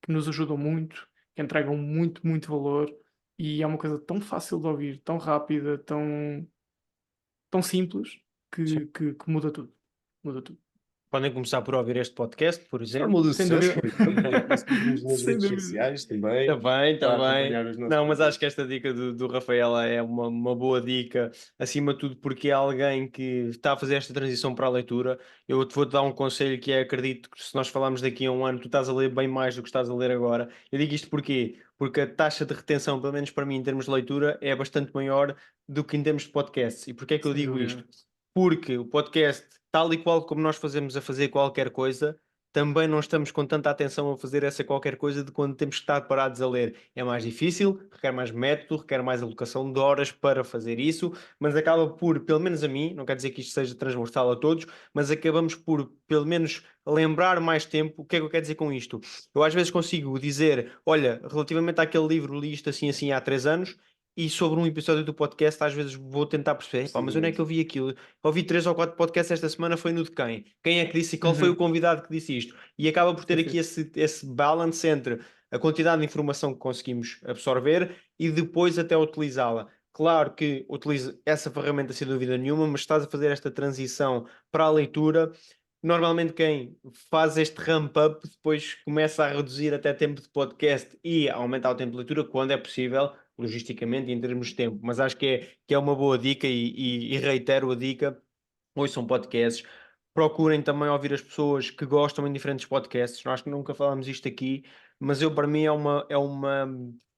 que nos ajudam muito, que entregam muito, muito valor, e é uma coisa tão fácil de ouvir, tão rápida, tão. tão simples Sim. que muda tudo. Muda tudo. Podem começar por ouvir este podcast, por exemplo. Fórmula do Sem Sucesso, dúvida. por exemplo. Seguimos nas Sem redes dúvida. sociais também. Também, Para também. acompanhar os nossos Não, mas acho conteúdos. que esta dica do Rafael é uma boa dica, acima de tudo porque é alguém que está a fazer esta transição para a leitura. Eu te vou dar um conselho que é, acredito que se nós falarmos daqui a um ano, tu estás a ler bem mais do que estás a ler agora. Eu digo isto porquê? Porque a taxa de retenção, pelo menos para mim, em termos de leitura, é bastante maior do que em termos de podcasts. E porquê é que eu Sem digo dúvida. isto? Porque o podcast, tal e qual como nós fazemos a fazer qualquer coisa, também não estamos com tanta atenção a fazer essa qualquer coisa de quando temos que estar parados a ler. É mais difícil, requer mais método, requer mais alocação de horas para fazer isso, mas acaba por, pelo menos a mim, não quer dizer que isto seja transversal a todos, mas acabamos por, pelo menos, lembrar mais tempo. O que é que eu quero dizer com isto? Eu às vezes consigo dizer, olha, relativamente àquele livro, li isto assim assim há 3 anos, e sobre um episódio do podcast, às vezes vou tentar perceber, "Epá, mas onde é que eu vi aquilo? Ouvi 3 ou 4 podcasts esta semana, foi no de quem? Quem é que disse e qual foi o Uhum. convidado que disse isto?" E acaba por ter Sim, aqui sim. esse balance entre a quantidade de informação que conseguimos absorver e depois até utilizá-la. Claro que utilizo essa ferramenta sem dúvida nenhuma, mas estás a fazer esta transição para a leitura. Normalmente quem faz este ramp up depois começa a reduzir até tempo de podcast e a aumentar o tempo de leitura quando é possível, logisticamente e em termos de tempo. Mas acho que é uma boa dica e reitero a dica: ouçam podcasts, procurem também ouvir as pessoas que gostam em diferentes podcasts. Nós que nunca falámos isto aqui, mas eu, para mim, é uma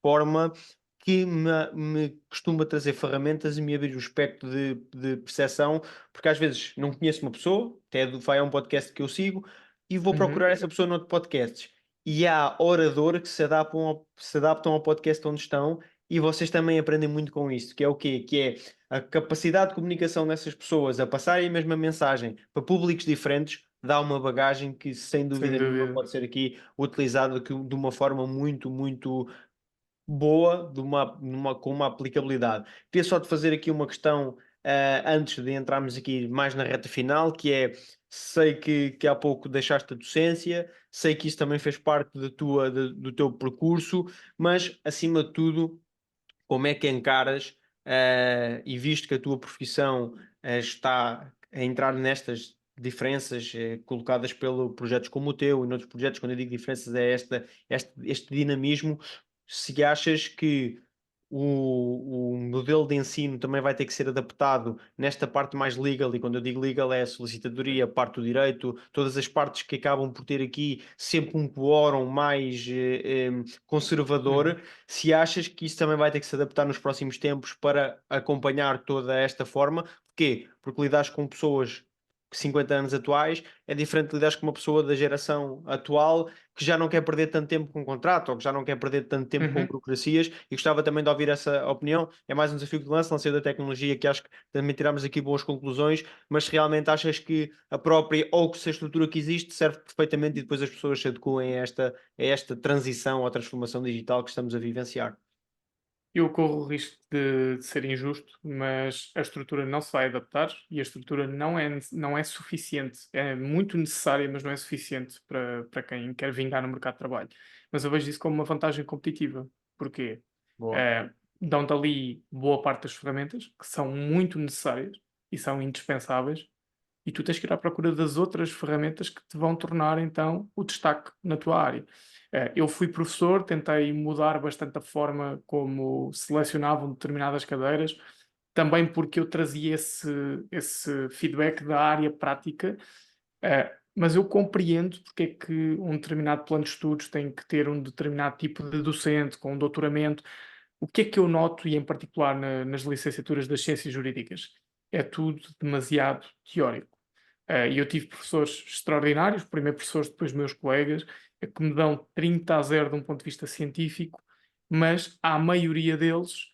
forma que me costuma trazer ferramentas e me abrir o espectro de percepção, porque às vezes não conheço uma pessoa, até vai a um podcast que eu sigo, e vou Uhum. procurar essa pessoa noutro podcast. E há oradores que se adaptam ao podcast onde estão, e vocês também aprendem muito com isso, que é o quê? Que é a capacidade de comunicação dessas pessoas a passarem a mesma mensagem para públicos diferentes dá uma bagagem que, sem Sem dúvida nenhuma, dúvida. pode ser aqui utilizada de uma forma muito, muito boa, com uma aplicabilidade. Queria só te fazer aqui uma questão, antes de entrarmos aqui mais na reta final, que é, sei que há pouco deixaste a docência, sei que isso também fez parte do teu percurso, mas, acima de tudo, como é que encaras, e visto que a tua profissão, está a entrar nestas diferenças, colocadas pelo projetos como o teu e noutros projetos, quando eu digo diferenças é este dinamismo, se achas que o modelo de ensino também vai ter que ser adaptado nesta parte mais legal, e quando eu digo legal é a solicitadoria, a parte do direito, todas as partes que acabam por ter aqui sempre um quórum mais Uhum. conservador, se achas que isso também vai ter que se adaptar nos próximos tempos para acompanhar toda esta forma. Porquê? Porque lidares com pessoas de 50 anos atuais é diferente de lidares com uma pessoa da geração atual que já não quer perder tanto tempo com contrato ou que já não quer perder tanto tempo com Uhum. burocracias, e gostava também de ouvir essa opinião. É mais um desafio que lanço, lancei da tecnologia, que acho que também tiramos aqui boas conclusões, mas se realmente achas que a própria ou que se a estrutura que existe serve perfeitamente e depois as pessoas se adequem a esta transição ou transformação digital que estamos a vivenciar. Eu corro o risco de ser injusto, mas a estrutura não se vai adaptar e a estrutura não é suficiente. É muito necessária, mas não é suficiente para quem quer vingar no mercado de trabalho. Mas eu vejo isso como uma vantagem competitiva. Porquê? Boa. Eh, Dão-te ali boa parte das ferramentas, que são muito necessárias e são indispensáveis, e tu tens que ir à procura das outras ferramentas que te vão tornar então o destaque na tua área. Eu fui professor, tentei mudar bastante a forma como selecionavam determinadas cadeiras, também porque eu trazia esse feedback da área prática, mas eu compreendo porque é que um determinado plano de estudos tem que ter um determinado tipo de docente com um doutoramento. O que é que eu noto, e em particular nas licenciaturas das ciências jurídicas? É tudo demasiado teórico. E eu tive professores extraordinários, primeiro professores, depois meus colegas, que me dão 30-0 de um ponto de vista científico, mas a maioria deles,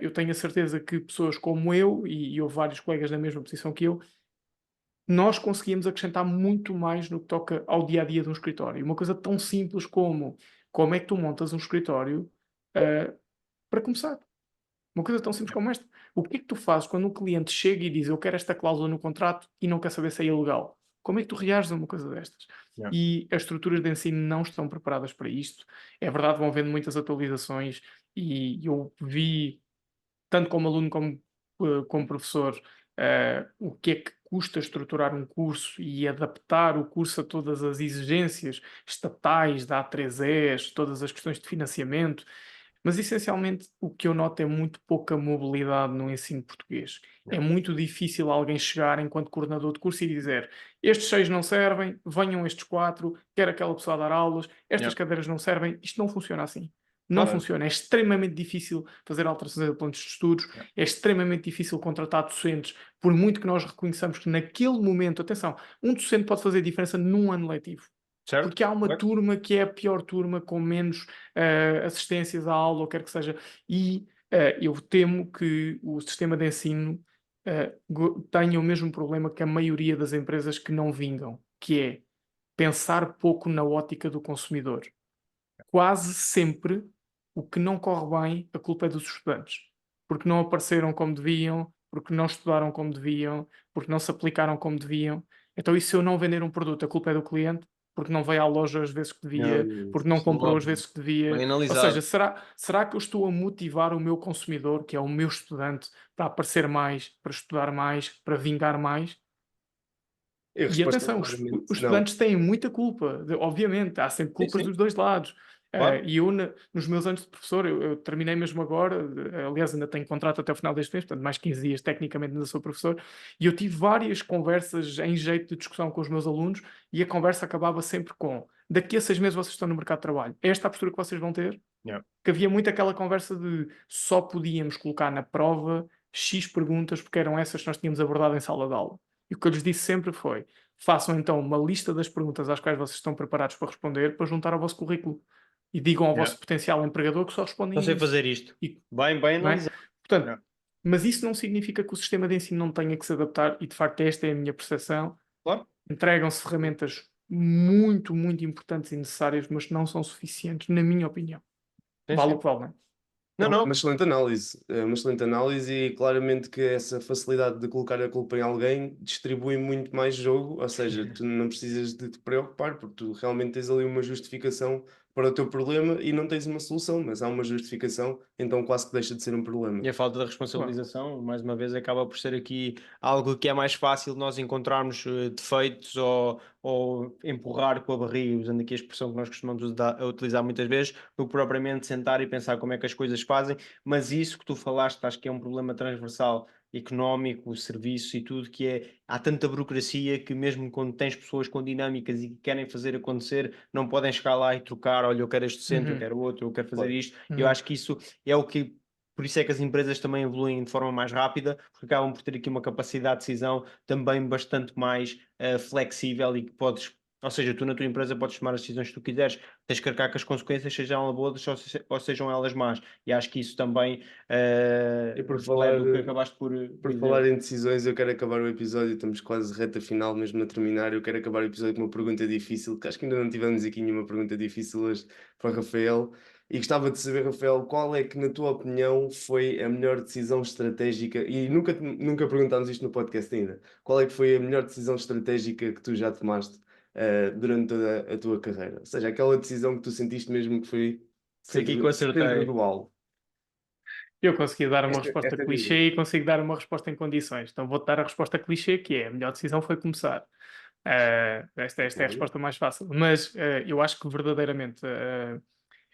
eu tenho a certeza que pessoas como eu, e houve vários colegas na mesma posição que eu, nós conseguimos acrescentar muito mais no que toca ao dia a dia de um escritório. E uma coisa tão simples como é que tu montas um escritório, eh, para começar. Uma coisa tão simples como esta. O que é que tu fazes quando um cliente chega e diz eu quero esta cláusula no contrato e não quer saber se é ilegal? Como é que tu reages a uma coisa destas? Yeah. E as estruturas de ensino não estão preparadas para isto. É verdade, vão vendo muitas atualizações e eu vi, tanto como aluno como professor, o que é que custa estruturar um curso e adaptar o curso a todas as exigências estatais da A3Es, todas as questões de financiamento, mas essencialmente o que eu noto é muito pouca mobilidade no ensino português. É muito difícil alguém chegar enquanto coordenador de curso e dizer estes 6 não servem, venham estes 4, quer aquela pessoa a dar aulas, estas Yeah. cadeiras não servem. Isto não funciona assim. Não Claro. funciona. É extremamente difícil fazer alterações a planos de estudos, é extremamente difícil contratar docentes, por muito que nós reconheçamos que naquele momento, atenção, um docente pode fazer diferença num ano letivo. Certo? Porque há uma Correto. turma que é a pior turma, com menos assistências à aula, ou quer que seja, e eu temo que o sistema de ensino tenha o mesmo problema que a maioria das empresas que não vingam, que é pensar pouco na ótica do consumidor. Quase sempre o que não corre bem, a culpa é dos estudantes, porque não apareceram como deviam, porque não estudaram como deviam, porque não se aplicaram como deviam. Então, e se eu não vender um produto, a culpa é do cliente, porque não veio à loja as vezes que devia, porque não Isso é comprou as logo vezes que devia. bem Ou analisado. seja, será que eu estou a motivar o meu consumidor, que é o meu estudante, para aparecer mais, para estudar mais, para vingar mais? E a E resposta é atenção, claramente os não. estudantes têm muita culpa, obviamente, há sempre Sim, culpas sim, dos dois lados. claro. E eu, nos meus anos de professor, eu terminei mesmo agora, aliás, ainda tenho contrato até o final deste mês, portanto, mais 15 dias, tecnicamente, ainda sou professor, e eu tive várias conversas em jeito de discussão com os meus alunos, e a conversa acabava sempre com: daqui a 6 meses vocês estão no mercado de trabalho, é esta a postura que vocês vão ter? Yeah. Que havia muito aquela conversa de só podíamos colocar na prova X perguntas, porque eram essas que nós tínhamos abordado em sala de aula. E o que eu lhes disse sempre foi: façam então uma lista das perguntas às quais vocês estão preparados para responder, para juntar ao vosso currículo. E digam ao Yeah. vosso potencial empregador que só respondem Não a sei isso. fazer isto. E, Bem não é? analisado. Portanto, Yeah. mas isso não significa que o sistema de ensino não tenha que se adaptar, e de facto esta é a minha percepção. Claro. Entregam-se ferramentas muito, muito importantes e necessárias, mas não são suficientes, na minha opinião. Sim, Vale sim. o que vale, não é? Não, É não. uma excelente análise, é uma excelente análise e claramente que essa facilidade de colocar a culpa em alguém distribui muito mais jogo, ou seja, tu não precisas de te preocupar porque tu realmente tens ali uma justificação para o teu problema e não tens uma solução, mas há uma justificação, então quase que deixa de ser um problema. E a falta de Claro. responsabilização, mais uma vez, acaba por ser aqui algo que é mais fácil nós encontrarmos defeitos ou empurrar com a barriga, usando aqui a expressão que nós costumamos utilizar muitas vezes, do que propriamente sentar e pensar como é que as coisas fazem. Mas isso que tu falaste, acho que é um problema transversal, económico, serviço e tudo, que é, há tanta burocracia que mesmo quando tens pessoas com dinâmicas e que querem fazer acontecer, não podem chegar lá e trocar, olha, eu quero este docente, eu Uhum, quero outro, eu quero fazer Claro. isto. Eu uhum. acho que isso é o que por isso é que as empresas também evoluem de forma mais rápida, porque acabam por ter aqui uma capacidade de decisão também bastante mais flexível e que podes, ou seja, tu na tua empresa podes tomar as decisões que tu quiseres, tens que arcar com as consequências, sejam elas boas ou sejam elas más. E acho que isso também E por falar, reflete o que acabaste por por dizer. falar em decisões, eu quero acabar o episódio, estamos quase reta final mesmo a terminar, eu quero acabar o episódio com uma pergunta difícil, que acho que ainda não tivemos aqui nenhuma pergunta difícil hoje para o Rafael, e gostava de saber, Rafael, qual é que, na tua opinião, foi a melhor decisão estratégica, e nunca perguntámos isto no podcast ainda, qual é que foi a melhor decisão estratégica que tu já tomaste durante toda a tua carreira? Ou seja, aquela decisão que tu sentiste mesmo que foi Aqui que eu centro acertei. do alvo. Eu consegui dar uma resposta Esta é diga. clichê e consigo dar uma resposta em condições. Então vou-te dar a resposta clichê, que é: a melhor decisão foi começar. Esta é a Ok. resposta mais fácil. Mas eu acho que verdadeiramente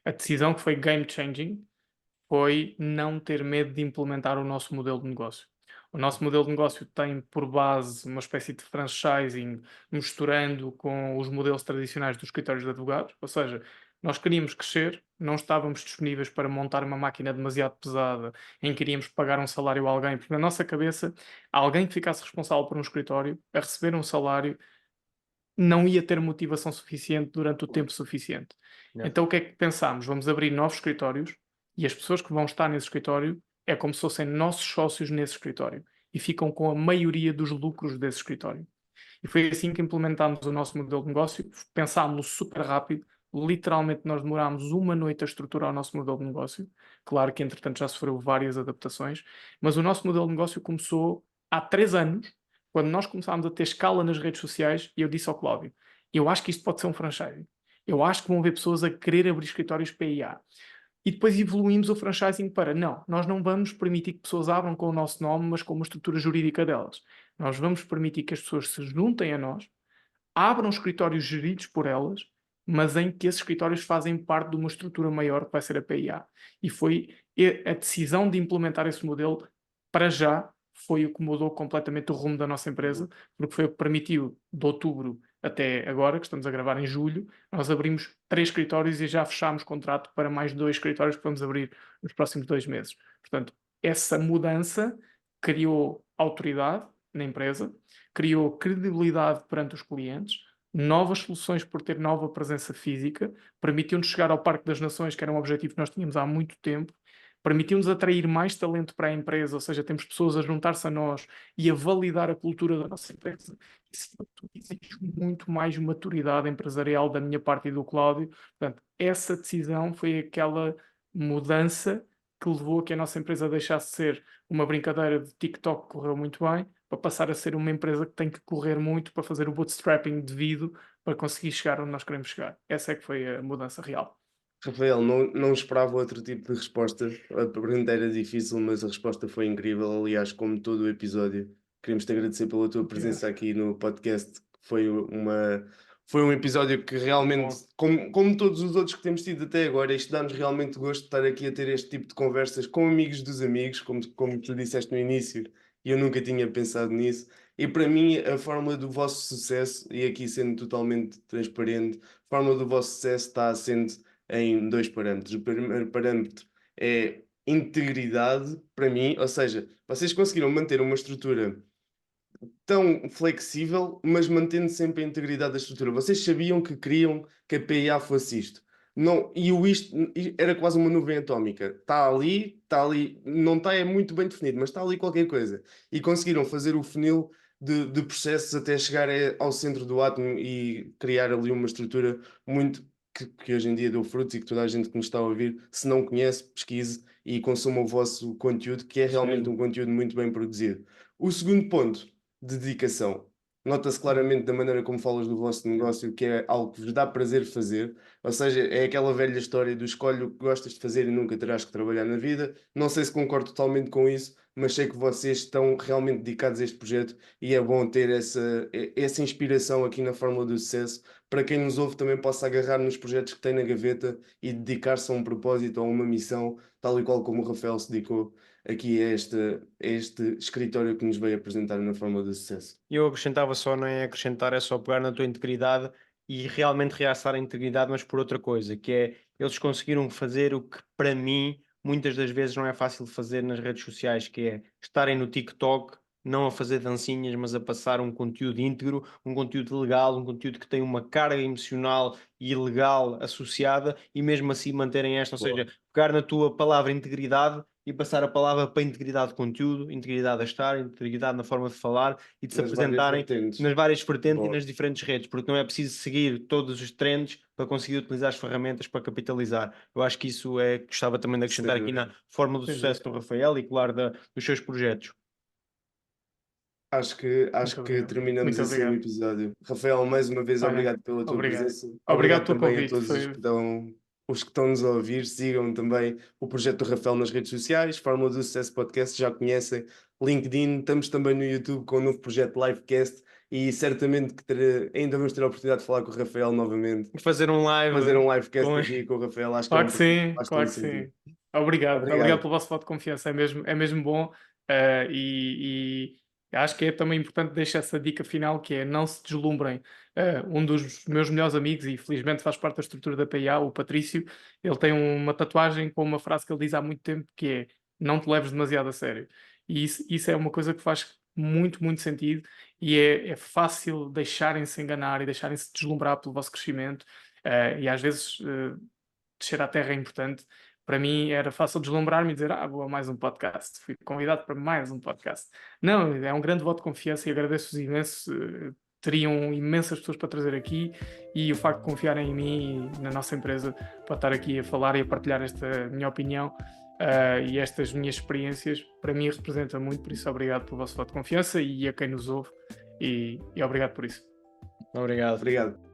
a decisão que foi game changing foi não ter medo de implementar o nosso modelo de negócio. O nosso modelo de negócio tem por base uma espécie de franchising misturando com os modelos tradicionais dos escritórios de advogados, ou seja, nós queríamos crescer, não estávamos disponíveis para montar uma máquina demasiado pesada em que queríamos pagar um salário a alguém, porque na nossa cabeça, alguém que ficasse responsável por um escritório, a receber um salário, não ia ter motivação suficiente durante o tempo suficiente. Yeah. Então o que é que pensámos? Vamos abrir novos escritórios e as pessoas que vão estar nesse escritório é como se fossem nossos sócios nesse escritório e ficam com a maioria dos lucros desse escritório. E foi assim que implementámos o nosso modelo de negócio, pensámos super rápido, literalmente nós demorámos uma noite a estruturar o nosso modelo de negócio. Claro que entretanto já sofreu várias adaptações, mas o nosso modelo de negócio começou há 3 anos, quando nós começámos a ter escala nas redes sociais, e eu disse ao Cláudio: eu acho que isto pode ser um franchise. Eu acho que vão haver pessoas a querer abrir escritórios PIA. E depois evoluímos o franchising para, não, nós não vamos permitir que pessoas abram com o nosso nome, mas com uma estrutura jurídica delas. Nós vamos permitir que as pessoas se juntem a nós, abram escritórios geridos por elas, mas em que esses escritórios fazem parte de uma estrutura maior que vai ser a PIA. E foi a decisão de implementar esse modelo, para já, foi o que mudou completamente o rumo da nossa empresa, porque foi o que permitiu, de outubro até agora, que estamos a gravar em julho, nós abrimos 3 escritórios e já fechámos contrato para mais 2 escritórios que vamos abrir nos próximos 2 meses. Portanto, essa mudança criou autoridade na empresa, criou credibilidade perante os clientes, novas soluções por ter nova presença física, permitiu-nos chegar ao Parque das Nações, que era um objetivo que nós tínhamos há muito tempo, permitiu-nos atrair mais talento para a empresa, ou seja, temos pessoas a juntar-se a nós e a validar a cultura da nossa empresa. Isso exige muito mais maturidade empresarial da minha parte e do Cláudio. Portanto, essa decisão foi aquela mudança que levou a que a nossa empresa deixasse de ser uma brincadeira de TikTok que correu muito bem, para passar a ser uma empresa que tem que correr muito para fazer o bootstrapping devido para conseguir chegar onde nós queremos chegar. Essa é que foi a mudança real. Rafael, não esperava outro tipo de resposta. A pergunta era difícil, mas a resposta foi incrível. Aliás, como todo o episódio, queremos te agradecer pela tua presença aqui no podcast. Foi um episódio que realmente, como todos os outros que temos tido até agora, isto dá-nos realmente gosto de estar aqui a ter este tipo de conversas com amigos dos amigos, como tu disseste no início, e eu nunca tinha pensado nisso. E para mim, a fórmula do vosso sucesso, e aqui sendo totalmente transparente, a fórmula do vosso sucesso está assente em 2 parâmetros. O primeiro parâmetro é integridade, para mim, ou seja, vocês conseguiram manter uma estrutura tão flexível, mas mantendo sempre a integridade da estrutura. Vocês sabiam que queriam que a PIA fosse isto. Não, isto era quase uma nuvem atómica. Está ali, não está é muito bem definido, mas está ali qualquer coisa. E conseguiram fazer o funil de processos até chegar ao centro do átomo e criar ali uma estrutura muito que hoje em dia deu frutos e que toda a gente que nos está a ouvir, se não conhece, pesquise e consuma o vosso conteúdo, que é realmente um conteúdo muito bem produzido. O segundo ponto, dedicação. Nota-se claramente da maneira como falas do vosso negócio que é algo que vos dá prazer fazer, ou seja, é aquela velha história do escolhe o que gostas de fazer e nunca terás que trabalhar na vida. Não sei se concordo totalmente com isso, mas sei que vocês estão realmente dedicados a este projeto e é bom ter essa inspiração aqui na Fórmula do Sucesso para quem nos ouve também possa agarrar nos projetos que tem na gaveta e dedicar-se a um propósito ou a uma missão, tal e qual como o Rafael se dedicou aqui a este escritório que nos veio apresentar na Fórmula do Sucesso. Eu acrescentava só, não é acrescentar, é só pegar na tua integridade e realmente realçar a integridade, mas por outra coisa, que é eles conseguiram fazer o que para mim muitas das vezes não é fácil de fazer nas redes sociais, que é estarem no TikTok, não a fazer dancinhas, mas a passar um conteúdo íntegro, um conteúdo legal, um conteúdo que tem uma carga emocional e legal associada e mesmo assim manterem esta, ou seja, pegar na tua palavra integridade e passar a palavra para integridade de conteúdo, integridade a estar, integridade na forma de falar e de se apresentarem nas várias vertentes e nas diferentes redes, porque não é preciso seguir todos os trends para conseguir utilizar as ferramentas para capitalizar. Eu acho que isso é que gostava também de acrescentar aqui na fórmula do sucesso do Rafael e, claro, dos seus projetos. Acho que Obrigado. terminamos Muito assim o obrigado. episódio. Rafael, mais uma vez, Olha, obrigado pela tua obrigado. presença. Obrigado pelo Também a convite. todos os que estão-nos a ouvir. Sigam também o projeto do Rafael nas redes sociais, Fórmula do Sucesso Podcast, já conhecem. LinkedIn, estamos também no YouTube com o novo projeto Livecast e certamente que ainda vamos ter a oportunidade de falar com o Rafael novamente. Fazer um livecast aqui com o Rafael, acho que é um projeto que faz todo sentido. Obrigado pelo vosso voto de confiança, é mesmo bom. E acho que é também importante deixar essa dica final, que é não se deslumbrem. Um dos meus melhores amigos, e felizmente faz parte da estrutura da PIA, o Patrício, ele tem uma tatuagem com uma frase que ele diz há muito tempo, que é não te leves demasiado a sério. E isso é uma coisa que faz muito, muito sentido e é fácil deixarem-se enganar e deixarem-se deslumbrar pelo vosso crescimento. E às vezes descer à terra é importante. Para mim era fácil deslumbrar-me e dizer, vou a mais um podcast, fui convidado para mais um podcast. Não, é um grande voto de confiança e agradeço-vos imenso. Teriam imensas pessoas para trazer aqui e o facto de confiarem em mim e na nossa empresa para estar aqui a falar e a partilhar esta minha opinião e estas minhas experiências, para mim representa muito, por isso obrigado pelo vosso voto de confiança e a quem nos ouve e obrigado por isso. Obrigado. Obrigado.